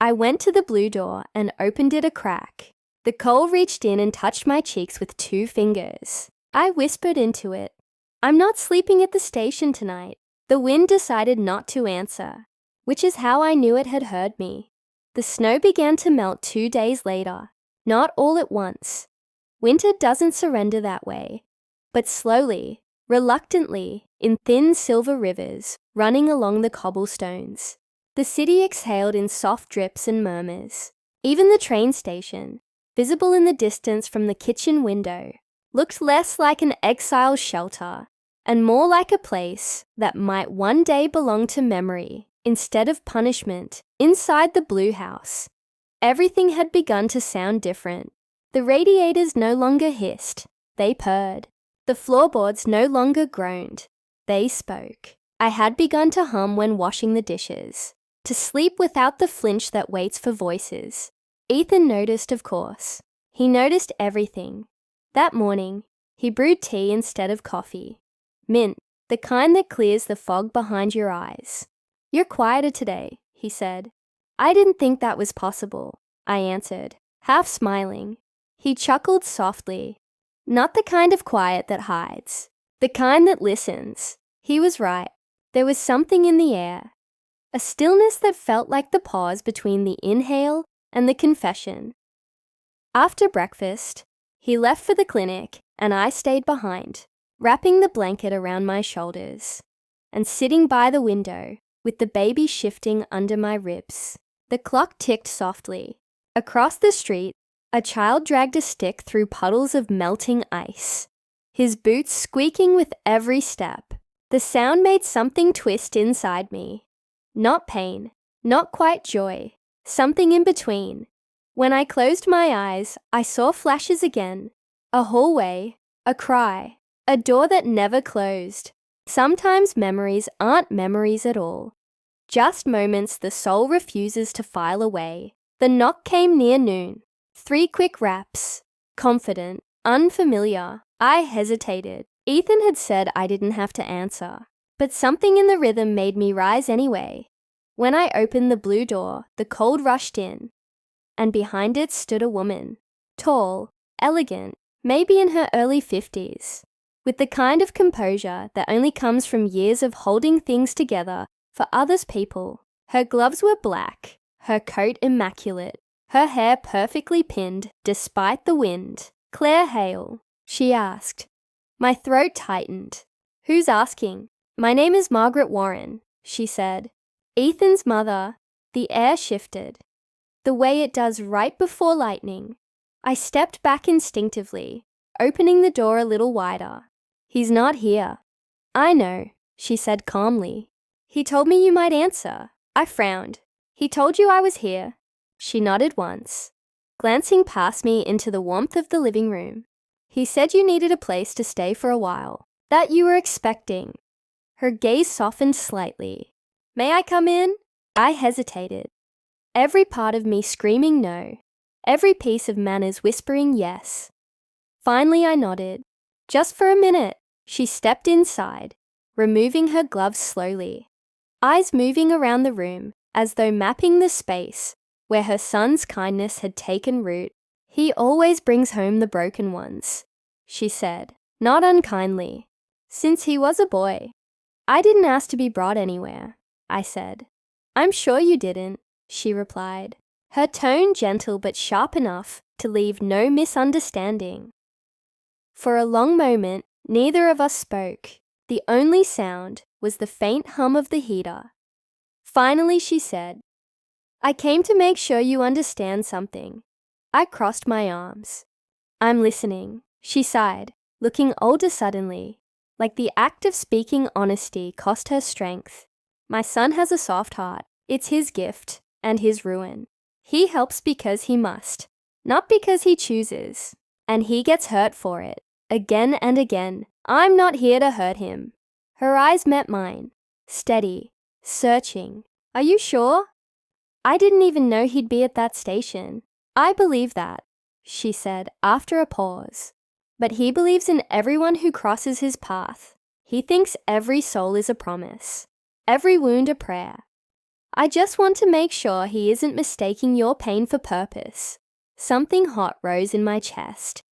Speaker 1: I went to the blue door and opened it a crack. The coal reached in and touched my cheeks with 2 fingers. I whispered into it, I'm not sleeping at the station tonight. The wind decided not to answer, which is how I knew it had heard me. The snow began to melt 2 days later, not all at once. Winter doesn't surrender that way, but slowly, reluctantly, in thin silver rivers running along the cobblestones. The city exhaled in soft drips and murmurs. Even the train station, visible in the distance from the kitchen window, looked less like an exile shelter and more like a place that might one day belong to memory instead of punishment. Inside the blue house, everything had begun to sound different. The radiators no longer hissed, they purred. The floorboards no longer groaned, they spoke. I had begun to hum when washing the dishes, to sleep without the flinch that waits for voices. Ethan noticed, of course. He noticed everything. That morning, he brewed tea instead of coffee. Mint, the kind that clears the fog behind your eyes. You're quieter today, he said. I didn't think that was possible, I answered, half smiling. He chuckled softly. Not the kind of quiet that hides, the kind that listens. He was right. There was something in the air, a stillness that felt like the pause between the inhale and the confession. After breakfast, he left for the clinic and I stayed behind, wrapping the blanket around my shoulders and sitting by the window with the baby shifting under my ribs. The clock ticked softly. Across the street, a child dragged a stick through puddles of melting ice, his boots squeaking with every step. The sound made something twist inside me. Not pain, not quite joy, something in between. When I closed my eyes, I saw flashes again. A hallway, a cry, a door that never closed. Sometimes memories aren't memories at all. Just moments the soul refuses to file away. The knock came near noon. 3 quick raps. Confident, unfamiliar. I hesitated. Ethan had said I didn't have to answer, but something in the rhythm made me rise anyway. When I opened the blue door, the cold rushed in, and behind it stood a woman. Tall, elegant, maybe in her early 50s, with the kind of composure that only comes from years of holding things together for others people. Her gloves were black, her coat immaculate, her hair perfectly pinned despite the wind. "Claire Hale?" she asked. My throat tightened. "Who's asking?" "My name is Margaret Warren," she said. "Ethan's mother." The air shifted, the way it does right before lightning. I stepped back instinctively, opening the door a little wider. "He's not here." "I know," she said calmly. "He told me you might answer." I frowned. "He told you I was here?" She nodded once, glancing past me into the warmth of the living room. "He said you needed a place to stay for a while, that you were expecting." Her gaze softened slightly. "May I come in?" I hesitated, every part of me screaming no, every piece of manners whispering yes. Finally I nodded. "Just for a minute." She stepped inside, removing her gloves slowly, eyes moving around the room as though mapping the space where her son's kindness had taken root. "He always brings home the broken ones," she said, not unkindly. "Since he was a boy." "I didn't ask to be brought anywhere," I said. "I'm sure you didn't," she replied, her tone gentle but sharp enough to leave no misunderstanding. For a long moment, neither of us spoke. The only sound was the faint hum of the heater. Finally, she said, "I came to make sure you understand something." I crossed my arms. "I'm listening," she sighed, looking older suddenly, like the act of speaking honesty cost her strength. "My son has a soft heart. It's his gift and his ruin. He helps because he must, not because he chooses. And he gets hurt for it, again and again. I'm not here to hurt him." Her eyes met mine, steady, searching. "Are you sure?" "I didn't even know he'd be at that station." "I believe that," she said after a pause. "But he believes in everyone who crosses his path. He thinks every soul is a promise, every wound a prayer. I just want to make sure he isn't mistaking your pain for purpose." Something hot rose in my chest.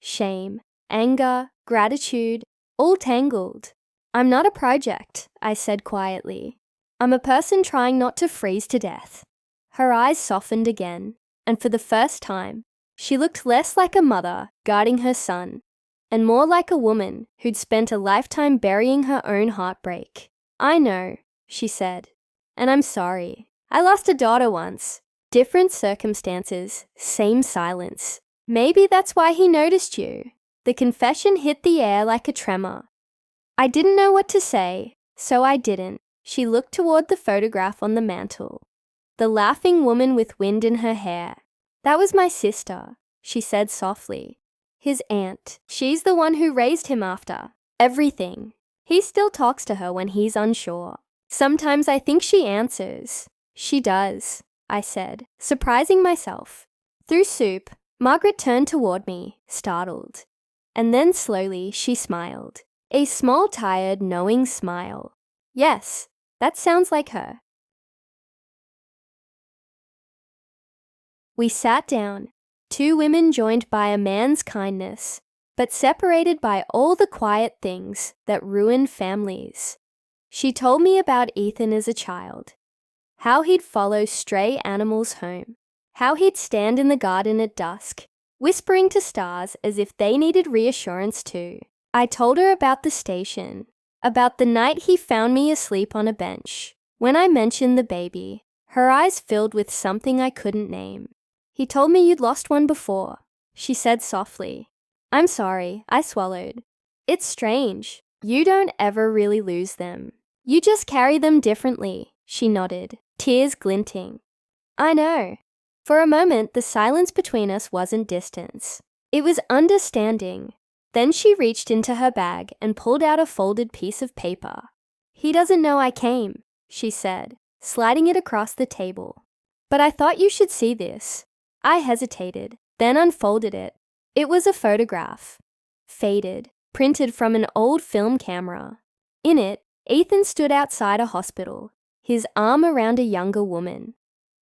Speaker 1: Shame, anger, gratitude, all tangled. "I'm not a project," I said quietly. "I'm a person trying not to freeze to death." Her eyes softened again, and for the first time, she looked less like a mother guarding her son, and more like a woman who'd spent a lifetime burying her own heartbreak. "I know," she said, "and I'm sorry. I lost a daughter once. Different circumstances, same silence. Maybe that's why he noticed you." The confession hit the air like a tremor. I didn't know what to say, so I didn't. She looked toward the photograph on the mantel. The laughing woman with wind in her hair. "That was my sister," she said softly. "His aunt. She's the one who raised him after everything. He still talks to her when he's unsure. Sometimes I think she answers." "She does," I said, surprising myself. Through soup, Margaret turned toward me, startled. And then slowly she smiled. A small, tired, knowing smile. "Yes, that sounds like her." We sat down, 2 women joined by a man's kindness, but separated by all the quiet things that ruin families. She told me about Ethan as a child, how he'd follow stray animals home, how he'd stand in the garden at dusk whispering to stars as if they needed reassurance too. I told her about the station, about the night he found me asleep on a bench. When I mentioned the baby, her eyes filled with something I couldn't name. "He told me you'd lost one before," she said softly. "I'm sorry," I swallowed. "It's strange. You don't ever really lose them. You just carry them differently," she nodded, tears glinting. "I know." For a moment, the silence between us wasn't distance. It was understanding. Then she reached into her bag and pulled out a folded piece of paper. "He doesn't know I came," she said, sliding it across the table. "But I thought you should see this." I hesitated, then unfolded it. It was a photograph. Faded, printed from an old film camera. In it, Ethan stood outside a hospital, his arm around a younger woman.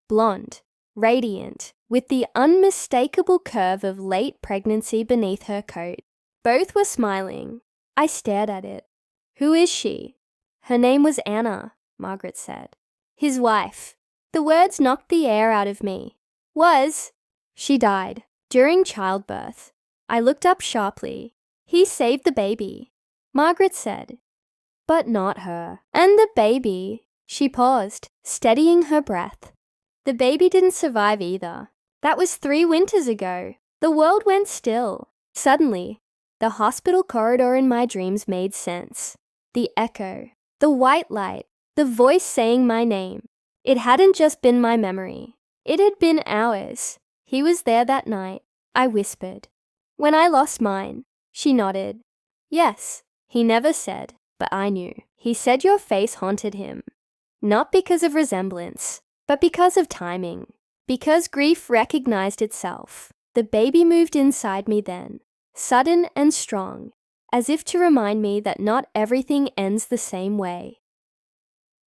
Speaker 1: Blonde, radiant, with the unmistakable curve of late pregnancy beneath her coat. Both were smiling. I stared at it. "Who is she?" "Her name was Anna," Margaret said. "His wife." The words knocked the air out of me. "Was?" "She died. During childbirth." I looked up sharply. "He saved the baby," Margaret said. "But not her. And the baby." She paused, steadying her breath. "The baby didn't survive either. That was 3 winters ago." The world went still. Suddenly, the hospital corridor in my dreams made sense. The echo, the white light, the voice saying my name. It hadn't just been my memory. It had been ours. "He was there that night," I whispered. "When I lost mine." She nodded. "Yes." He never said, but I knew. He said your face haunted him. Not because of resemblance, but because of timing. Because grief recognized itself. The baby moved inside me then, sudden and strong, as if to remind me that not everything ends the same way.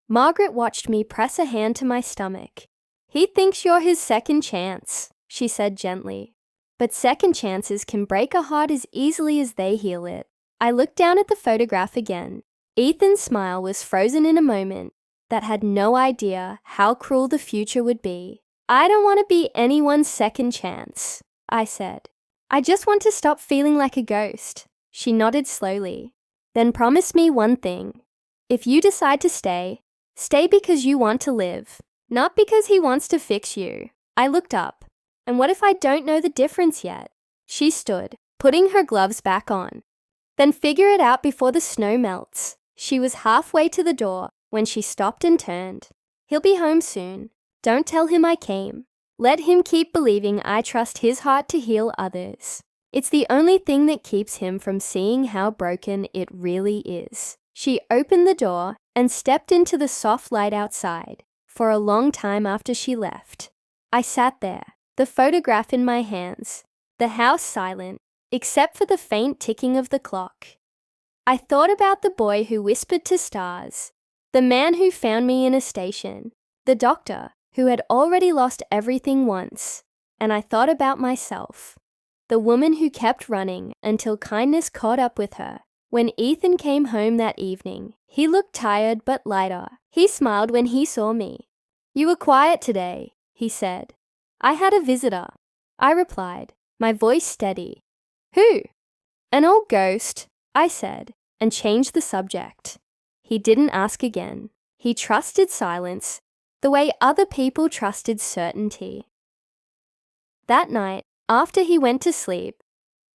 Speaker 1: Margaret watched me press a hand to my stomach. "He thinks you're his second chance," she said gently. "But second chances can break a heart as easily as they heal it." I looked down at the photograph again. Ethan's smile was frozen in a moment that had no idea how cruel the future would be. "I don't want to be anyone's second chance," I said. "I just want to stop feeling like a ghost." She nodded slowly. "Then promise me one thing. If you decide to stay, stay because you want to live, not because he wants to fix you." I looked up. "And what if I don't know the difference yet?" She stood, putting her gloves back on. "Then figure it out before the snow melts." She was halfway to the door when she stopped and turned. "He'll be home soon. Don't tell him I came. Let him keep believing I trust his heart to heal others. It's the only thing that keeps him from seeing how broken it really is." She opened the door and stepped into the soft light outside. For a long time after she left, I sat there, the photograph in my hands, the house silent, except for the faint ticking of the clock. I thought about the boy who whispered to stars, the man who found me in a station, the doctor who had already lost everything once, and I thought about myself, the woman who kept running until kindness caught up with her. When Ethan came home that evening, he looked tired but lighter. He smiled when he saw me. "You were quiet today," he said. "I had a visitor," I replied, my voice steady. "Who?" "An old ghost," I said, and changed the subject. He didn't ask again. He trusted silence, the way other people trusted certainty. That night, after he went to sleep,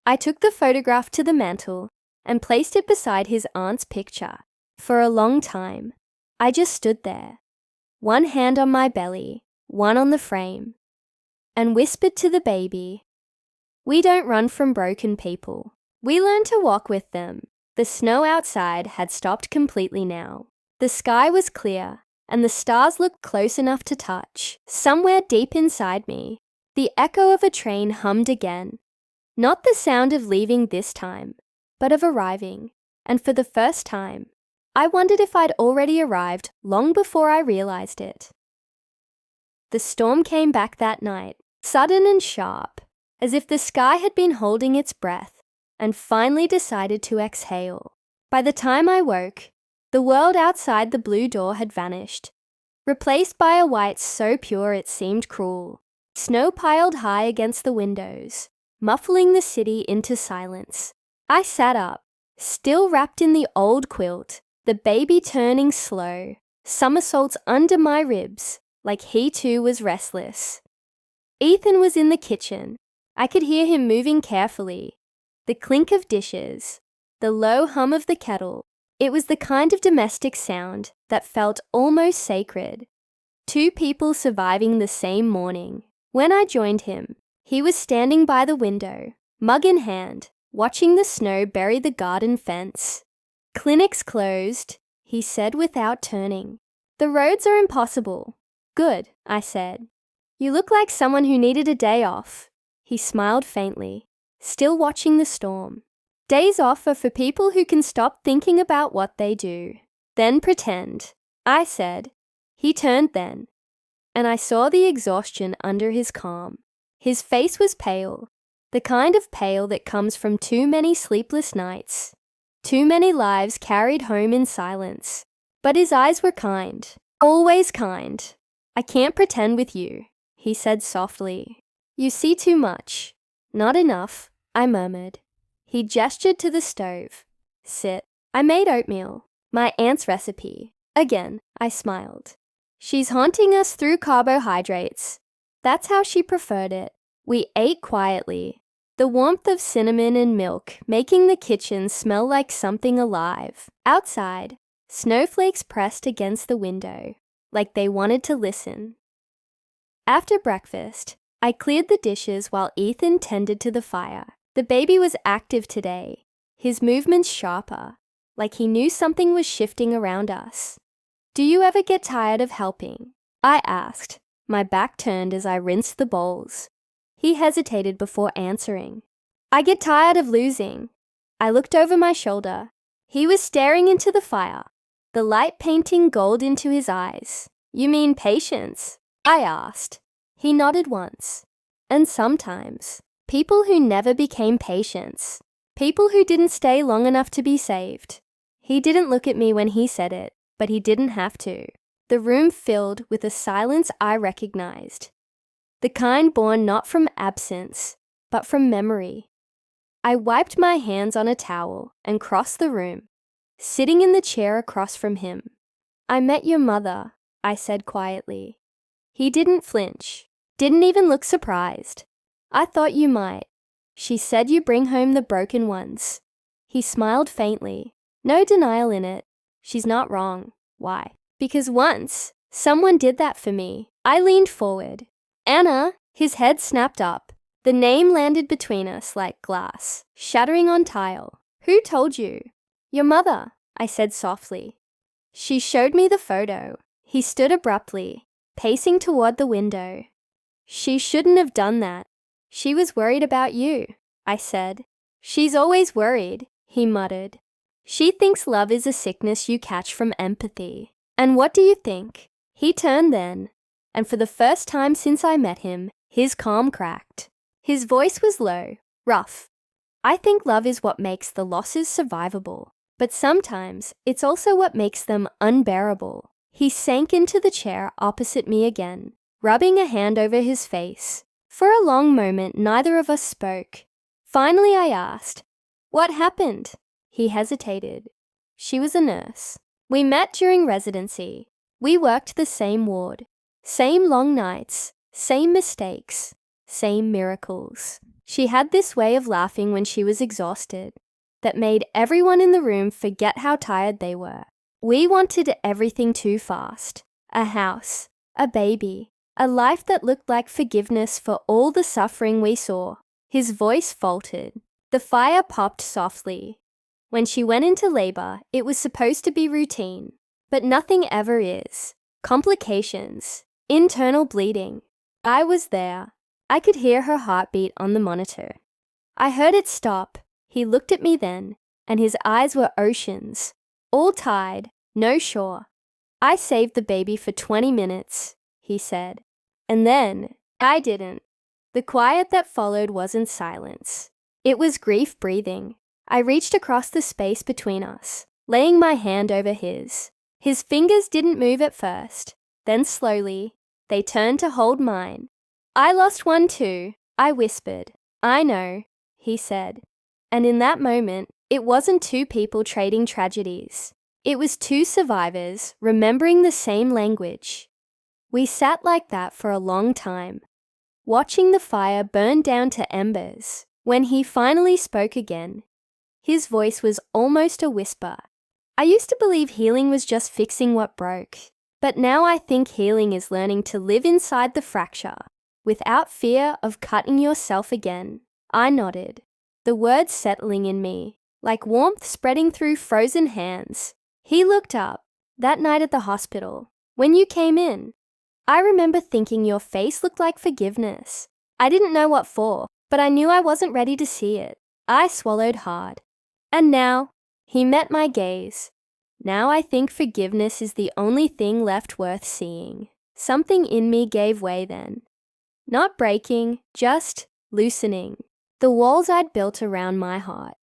Speaker 1: I took the photograph to the mantel and placed it beside his aunt's picture. For a long time, I just stood there, one hand on my belly, one on the frame, and whispered to the baby, "We don't run from broken people. We learn to walk with them." The snow outside had stopped completely now. The sky was clear, and the stars looked close enough to touch. Somewhere deep inside me, the echo of a train hummed again. Not the sound of leaving this time, but of arriving, and for the first time, I wondered if I'd already arrived long before I realized it. The storm came back that night, sudden and sharp, as if the sky had been holding its breath and finally decided to exhale. By the time I woke, the world outside the blue door had vanished, replaced by a white so pure it seemed cruel. Snow piled high against the windows, muffling the city into silence. I sat up, still wrapped in the old quilt, the baby turning slow, somersaults under my ribs, like he too was restless. Ethan was in the kitchen. I could hear him moving carefully. The clink of dishes, the low hum of the kettle. It was the kind of domestic sound that felt almost sacred. Two people surviving the same morning. When I joined him, he was standing by the window, mug in hand, watching the snow bury the garden fence. "Clinic's closed," he said without turning. "The roads are impossible." "Good," I said. "You look like someone who needed a day off." He smiled faintly, still watching the storm. "Days off are for people who can stop thinking about what they do. Then pretend," I said. He turned then, and I saw the exhaustion under his calm. His face was pale, the kind of pale that comes from too many sleepless nights, too many lives carried home in silence. But his eyes were kind, always kind. "I can't pretend with you," he said softly. "You see too much." "Not enough," I murmured. He gestured to the stove. "Sit." I made oatmeal, my aunt's recipe. Again, I smiled. "She's haunting us through carbohydrates." That's how she preferred it. We ate quietly, the warmth of cinnamon and milk making the kitchen smell like something alive. Outside, snowflakes pressed against the window, like they wanted to listen. After breakfast, I cleared the dishes while Ethan tended to the fire. The baby was active today, his movements sharper, like he knew something was shifting around us. "Do you ever get tired of helping?" I asked, my back turned as I rinsed the bowls. He hesitated before answering. "I get tired of losing." I looked over my shoulder. He was staring into the fire, the light painting gold into his eyes. "You mean patience?" I asked. He nodded once. "And sometimes, people who never became patients, people who didn't stay long enough to be saved." He didn't look at me when he said it, but he didn't have to. The room filled with a silence I recognized, the kind born not from absence, but from memory. I wiped my hands on a towel and crossed the room, sitting in the chair across from him. "I met your mother," I said quietly. He didn't flinch, didn't even look surprised. "I thought you might. She said you bring home the broken ones." He smiled faintly, no denial in it. "She's not wrong." "Why?" "Because once, someone did that for me." I leaned forward. "Anna!" His head snapped up. The name landed between us like glass, shattering on tile. "Who told you?" "Your mother," I said softly. "She showed me the photo." He stood abruptly, pacing toward the window. "She shouldn't have done that. She was worried about you," I said. "She's always worried," he muttered. "She thinks love is a sickness you catch from empathy." And what do you think? He turned then, and for the first time since I met him, his calm cracked. His voice was low, rough. "I think love is what makes the losses survivable, but sometimes it's also what makes them unbearable." He sank into the chair opposite me again, rubbing a hand over his face. For a long moment, neither of us spoke. Finally, I asked, "What happened?" He hesitated. "She was a nurse. We met during residency. We worked the same ward. Same long nights, same mistakes, same miracles. She had this way of laughing when she was exhausted that made everyone in the room forget how tired they were. We wanted everything too fast. A house, a baby, a life that looked like forgiveness for all the suffering we saw." His voice faltered. The fire popped softly. "When she went into labor, it was supposed to be routine, but nothing ever is. Complications, internal bleeding. I was there. I could hear her heartbeat on the monitor. I heard it stop." He looked at me then, and his eyes were oceans, all tide, no shore. "I saved the baby for 20 minutes, he said. "And then, I didn't." The quiet that followed wasn't silence. It was grief breathing. I reached across the space between us, laying my hand over his. His fingers didn't move at first. Then slowly, they turned to hold mine. "I lost one too," I whispered. I know, he said. And in that moment, it wasn't two people trading tragedies. It was two survivors remembering the same language. We sat like that for a long time, watching the fire burn down to embers. When he finally spoke again, his voice was almost a whisper. I used to believe healing was just fixing what broke, but now I think healing is learning to live inside the fracture, without fear of cutting yourself again. I nodded, the words settling in me, like warmth spreading through frozen hands. He looked up. That night at the hospital, when you came in, I remember thinking your face looked like forgiveness. I didn't know what for, but I knew I wasn't ready to see it. I swallowed hard. And now, he met my gaze. Now I think forgiveness is the only thing left worth seeing. Something in me gave way then. Not breaking, just loosening. The walls I'd built around my heart,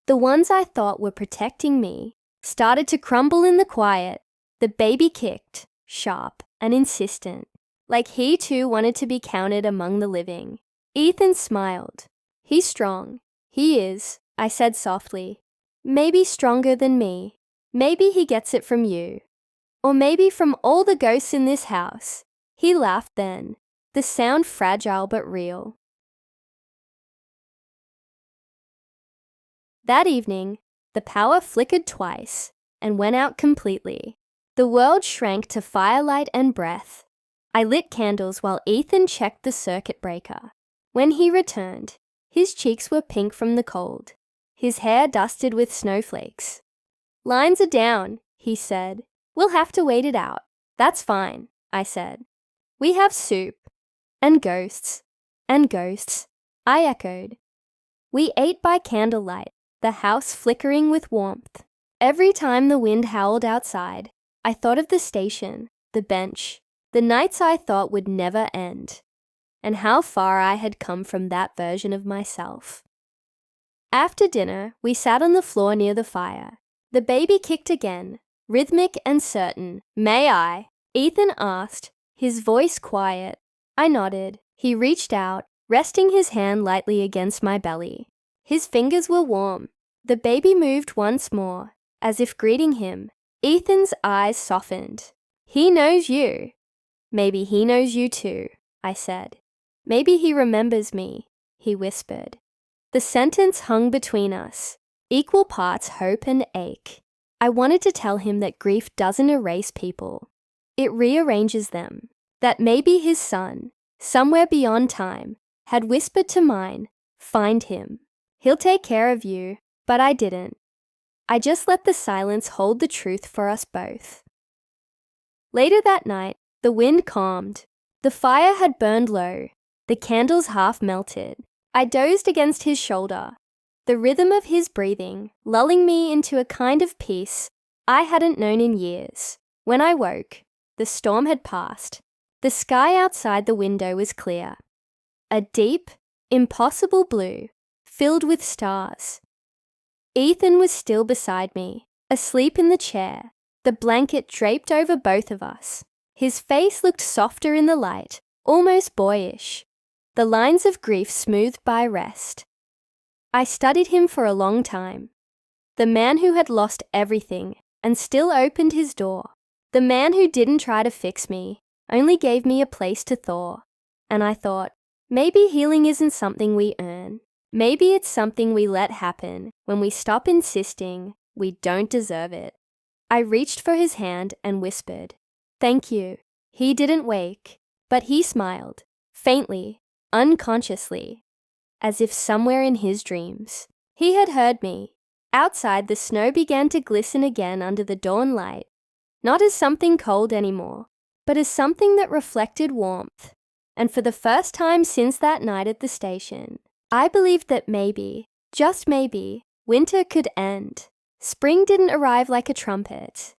Speaker 1: the ones I thought were protecting me, started to crumble in the quiet. The baby kicked, sharp and insistent, like he too wanted to be counted among the living. Ethan smiled. He's strong. He is, I said softly. Maybe stronger than me. Maybe he gets it from you. Or maybe from all the ghosts in this house. He laughed then, the sound fragile but real. That evening, the power flickered twice and went out completely. The world shrank to firelight and breath. I lit candles while Ethan checked the circuit breaker. When he returned, his cheeks were pink from the cold, his hair dusted with snowflakes. Lines are down, he said. We'll have to wait it out. That's fine, I said. We have soup. And ghosts. And ghosts, I echoed. We ate by candlelight, the house flickering with warmth. Every time the wind howled outside, I thought of the station, the bench, the nights I thought would never end, and how far I had come from that version of myself. After dinner, we sat on the floor near the fire. The baby kicked again, rhythmic and certain. May I? Ethan asked, his voice quiet. I nodded. He reached out, resting his hand lightly against my belly. His fingers were warm. The baby moved once more, as if greeting him. Ethan's eyes softened. He knows you. Maybe he knows you too, I said. Maybe he remembers me, he whispered. The sentence hung between us, equal parts hope and ache. I wanted to tell him that grief doesn't erase people. It rearranges them. That maybe his son, somewhere beyond time, had whispered to mine, find him. He'll take care of you, but I didn't. I just let the silence hold the truth for us both. Later that night, the wind calmed. The fire had burned low. The candles half melted. I dozed against his shoulder, the rhythm of his breathing lulling me into a kind of peace I hadn't known in years. When I woke, the storm had passed. The sky outside the window was clear. A deep, impossible blue, filled with stars. Ethan was still beside me, asleep in the chair, the blanket draped over both of us. His face looked softer in the light, almost boyish, the lines of grief smoothed by rest. I studied him for a long time. The man who had lost everything and still opened his door. The man who didn't try to fix me, only gave me a place to thaw. And I thought, maybe healing isn't something we earn. Maybe it's something we let happen when we stop insisting we don't deserve it. I reached for his hand and whispered, "Thank you." He didn't wake, but he smiled, faintly, unconsciously, as if somewhere in his dreams. He had heard me. Outside, the snow began to glisten again under the dawn light, not as something cold anymore, but as something that reflected warmth. And for the first time since that night at the station, I believed that maybe, just maybe, winter could end. Spring didn't arrive like a trumpet.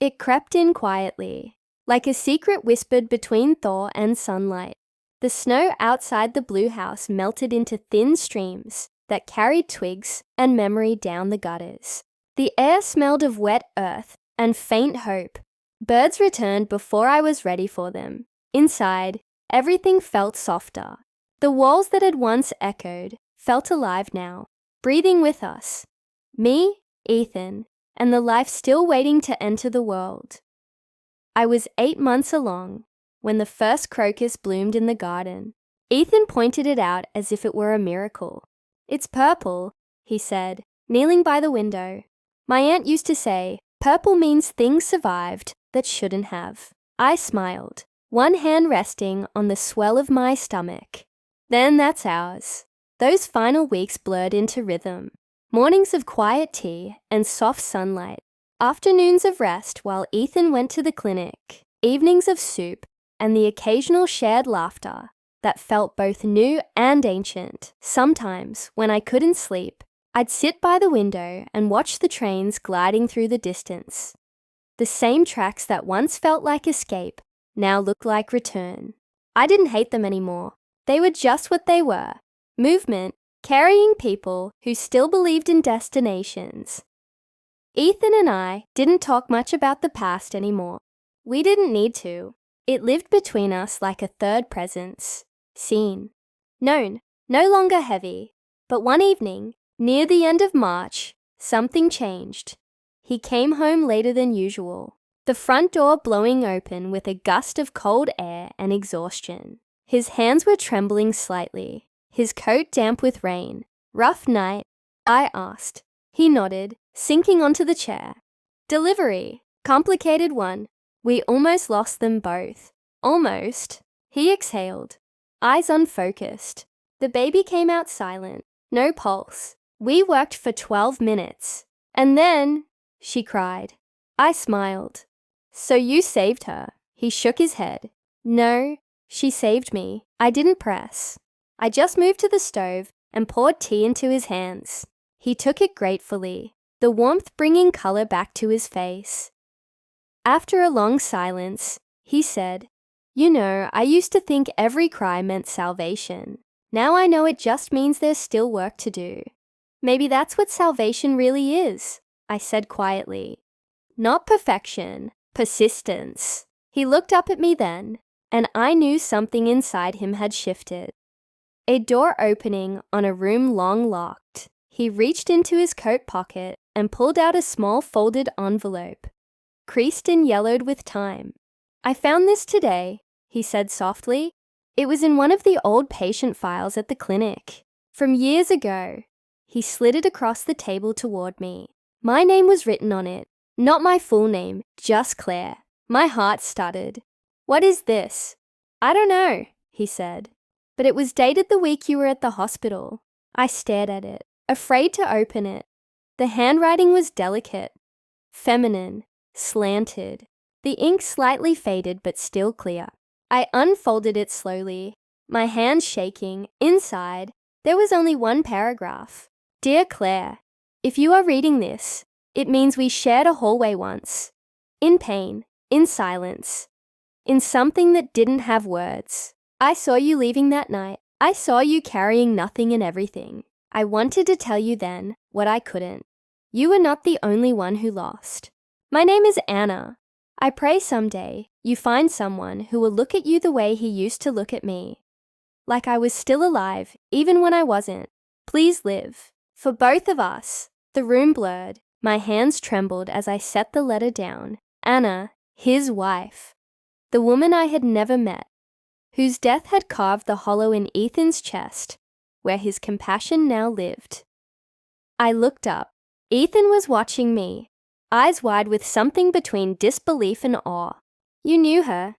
Speaker 1: It crept in quietly, like a secret whispered between thaw and sunlight. The snow outside the blue house melted into thin streams that carried twigs and memory down the gutters. The air smelled of wet earth and faint hope. Birds returned before I was ready for them. Inside, everything felt softer. The walls that had once echoed felt alive now, breathing with us. Me, Ethan, and the life still waiting to enter the world. I was 8 months along when the first crocus bloomed in the garden. Ethan pointed it out as if it were a miracle. "It's purple," he said, kneeling by the window. "My aunt used to say, purple means things survived that shouldn't have." I smiled, one hand resting on the swell of my stomach. Then that's ours. Those final weeks blurred into rhythm. Mornings of quiet tea and soft sunlight. Afternoons of rest while Ethan went to the clinic. Evenings of soup and the occasional shared laughter that felt both new and ancient. Sometimes, when I couldn't sleep, I'd sit by the window and watch the trains gliding through the distance. The same tracks that once felt like escape now looked like return. I didn't hate them anymore. They were just what they were. Movement, carrying people who still believed in destinations. Ethan and I didn't talk much about the past anymore. We didn't need to. It lived between us like a third presence. Seen. Known. No longer heavy. But one evening, near the end of March, something changed. He came home later than usual, the front door blowing open with a gust of cold air and exhaustion. His hands were trembling slightly, his coat damp with rain. "Rough night?" I asked. He nodded, sinking onto the chair. "Delivery. Complicated one. We almost lost them both." "Almost?" He exhaled, eyes unfocused. The baby came out silent, no pulse. We worked for 12 minutes. "And then," she cried. I smiled. "So you saved her." He shook his head. "No, she saved me. I didn't press. I just moved to the stove and poured tea into his hands." He took it gratefully, the warmth bringing color back to his face. After a long silence, he said, "You know, I used to think every cry meant salvation. Now I know it just means there's still work to do." "Maybe that's what salvation really is," I said quietly. "Not perfection, persistence." He looked up at me then, and I knew something inside him had shifted. A door opening on a room long locked. He reached into his coat pocket and pulled out a small folded envelope, creased and yellowed with time. "I found this today," he said softly. "It was in one of the old patient files at the clinic. From years ago." He slid it across the table toward me. My name was written on it. Not my full name, just Claire. My heart stuttered. "What is this?" "I don't know," he said. "But it was dated the week you were at the hospital." I stared at it, afraid to open it. The handwriting was delicate, feminine, slanted. The ink slightly faded but still clear. I unfolded it slowly, my hands shaking. Inside, there was only one paragraph. "Dear Claire, if you are reading this, it means we shared a hallway once. In pain, in silence, in something that didn't have words. I saw you leaving that night. I saw you carrying nothing and everything. I wanted to tell you then what I couldn't. You were not the only one who lost. My name is Anna. I pray someday you find someone who will look at you the way he used to look at me. Like I was still alive, even when I wasn't. Please live. For both of us." The room blurred. My hands trembled as I set the letter down. Anna, his wife. The woman I had never met, whose death had carved the hollow in Ethan's chest, where his compassion now lived. I looked up. Ethan was watching me, eyes wide with something between disbelief and awe. "You knew her?"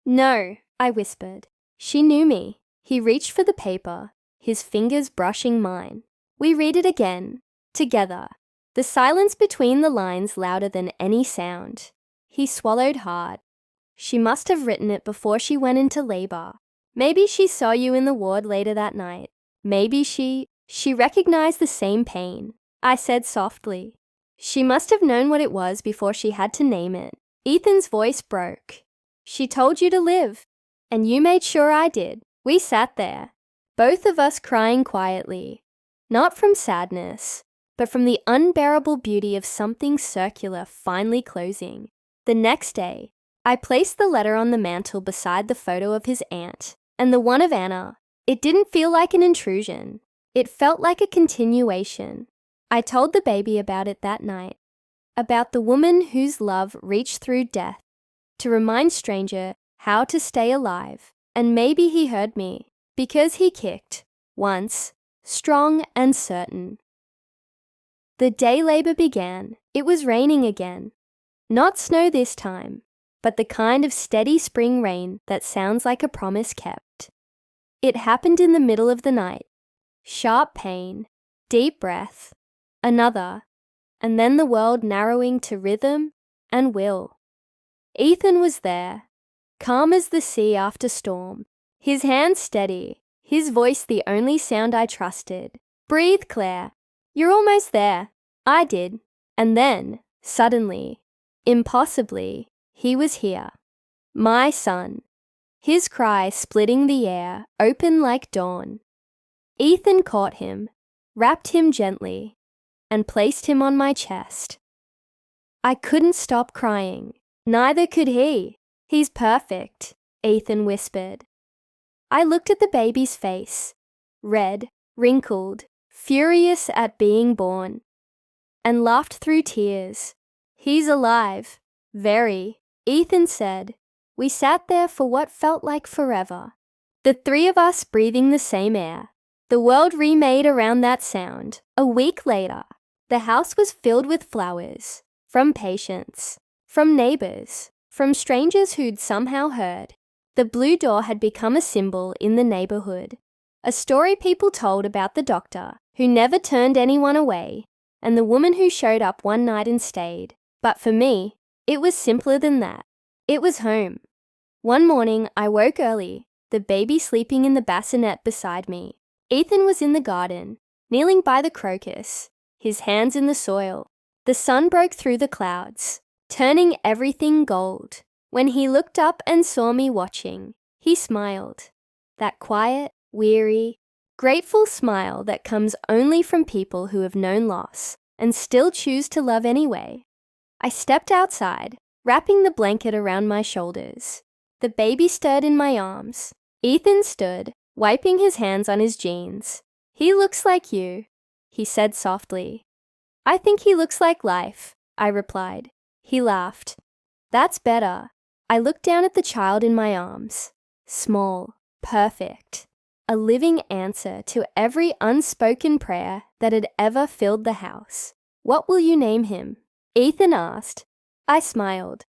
Speaker 1: "No," I whispered. "She knew me." He reached for the paper, his fingers brushing mine. We read it again, together, the silence between the lines louder than any sound. He swallowed hard. "She must have written it before she went into labor. Maybe she saw you in the ward later that night. Maybe she recognized the same pain." I said softly. "She must have known what it was before she had to name it." Ethan's voice broke. "She told you to live, and you made sure I did." We sat there, both of us crying quietly, not from sadness, but from the unbearable beauty of something circular finally closing. The next day, I placed the letter on the mantel beside the photo of his aunt and the one of Anna. It didn't feel like an intrusion. It felt like a continuation. I told the baby about it that night, about the woman whose love reached through death to remind stranger how to stay alive. And maybe he heard me, because he kicked, once, strong and certain. The day labor began. It was raining again. Not snow this time, but the kind of steady spring rain that sounds like a promise kept. It happened in the middle of the night. Sharp pain, deep breath, another, and then the world narrowing to rhythm and will. Ethan was there, calm as the sea after storm, his hands steady, his voice the only sound I trusted. Breathe, Claire. You're almost there. I did. And then, suddenly, impossibly, he was here. My son. His cry splitting the air, open like dawn. Ethan caught him, wrapped him gently, and placed him on my chest. I couldn't stop crying. Neither could he. He's perfect, Ethan whispered. I looked at the baby's face, red, wrinkled, furious at being born, and laughed through tears. He's alive. Very, Ethan said. We sat there for what felt like forever, the three of us breathing the same air. The world remade around that sound. A week later, the house was filled with flowers, from patients, from neighbors, from strangers who'd somehow heard. The blue door had become a symbol in the neighborhood, a story people told about the doctor who never turned anyone away, and the woman who showed up one night and stayed. But for me, it was simpler than that. It was home. One morning, I woke early, the baby sleeping in the bassinet beside me. Ethan was in the garden, kneeling by the crocus, his hands in the soil. The sun broke through the clouds, turning everything gold. When he looked up and saw me watching, he smiled. That quiet, weary, grateful smile that comes only from people who have known loss and still choose to love anyway. I stepped outside, wrapping the blanket around my shoulders. The baby stirred in my arms. Ethan stood, wiping his hands on his jeans. He looks like you, he said softly. I think he looks like life, I replied. He laughed. That's better. I looked down at the child in my arms. Small, perfect. A living answer to every unspoken prayer that had ever filled the house. What will you name him? Ethan asked. I smiled.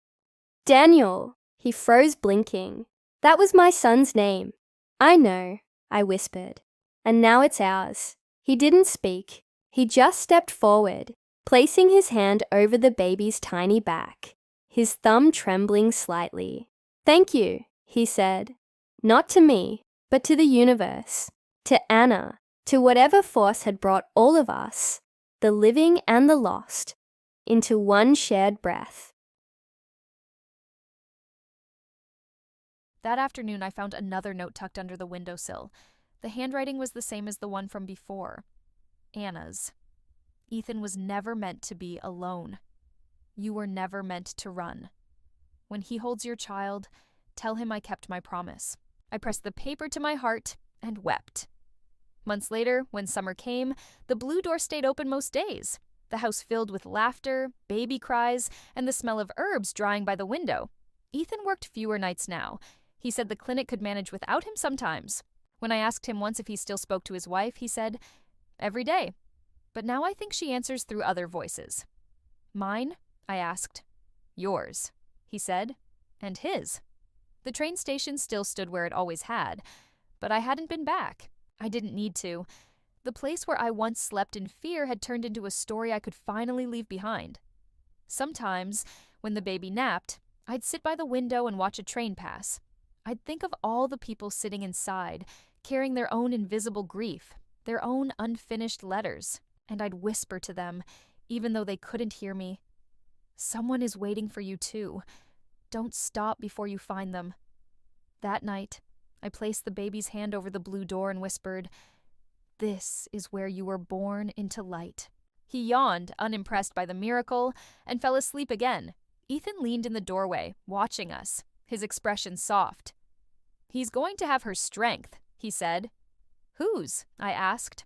Speaker 1: Daniel. He froze, blinking. That was my son's name. I know, I whispered. And now it's ours. He didn't speak. He just stepped forward, placing his hand over the baby's tiny back, his thumb trembling slightly. Thank you, he said. Not to me, but to the universe, to Anna, to whatever force had brought all of us, the living and the lost, into one shared breath.
Speaker 2: That afternoon, I found another note tucked under the windowsill. The handwriting was the same as the one from before. Anna's. Ethan was never meant to be alone. You were never meant to run. When he holds your child, tell him I kept my promise. I pressed the paper to my heart and wept. Months later, when summer came, the blue door stayed open most days. The house filled with laughter, baby cries, and the smell of herbs drying by the window. Ethan worked fewer nights now. He said the clinic could manage without him sometimes. When I asked him once if he still spoke to his wife, he said, every day. But now I think she answers through other voices. Mine? I asked. Yours, he said, and his. The train station still stood where it always had, but I hadn't been back. I didn't need to. The place where I once slept in fear had turned into a story I could finally leave behind. Sometimes, when the baby napped, I'd sit by the window and watch a train pass. I'd think of all the people sitting inside, carrying their own invisible grief, their own unfinished letters, and I'd whisper to them, even though they couldn't hear me. Someone is waiting for you too. Don't stop before you find them. That night, I placed the baby's hand over the blue door and whispered, this is where you were born into light. He yawned, unimpressed by the miracle, and fell asleep again. Ethan leaned in the doorway, watching us, his expression soft. He's going to have her strength, he said, Whose? I asked.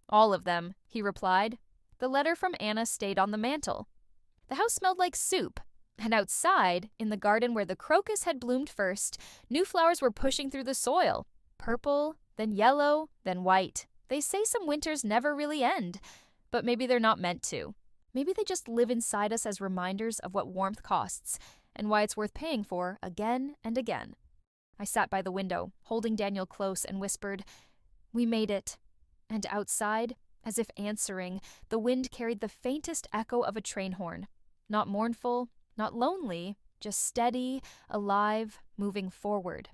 Speaker 2: All of them, he replied. The letter from Anna stayed on the mantel. The house smelled like soup, and outside, in the garden where the crocus had bloomed first, new flowers were pushing through the soil. Purple, then yellow, then white. They say some winters never really end, but maybe they're not meant to. Maybe they just live inside us as reminders of what warmth costs and why it's worth paying for again and again. I sat by the window, holding Daniel close, and whispered, "We made it." And outside, as if answering, the wind carried the faintest echo of a train horn. Not mournful, not lonely, just steady, alive, moving forward.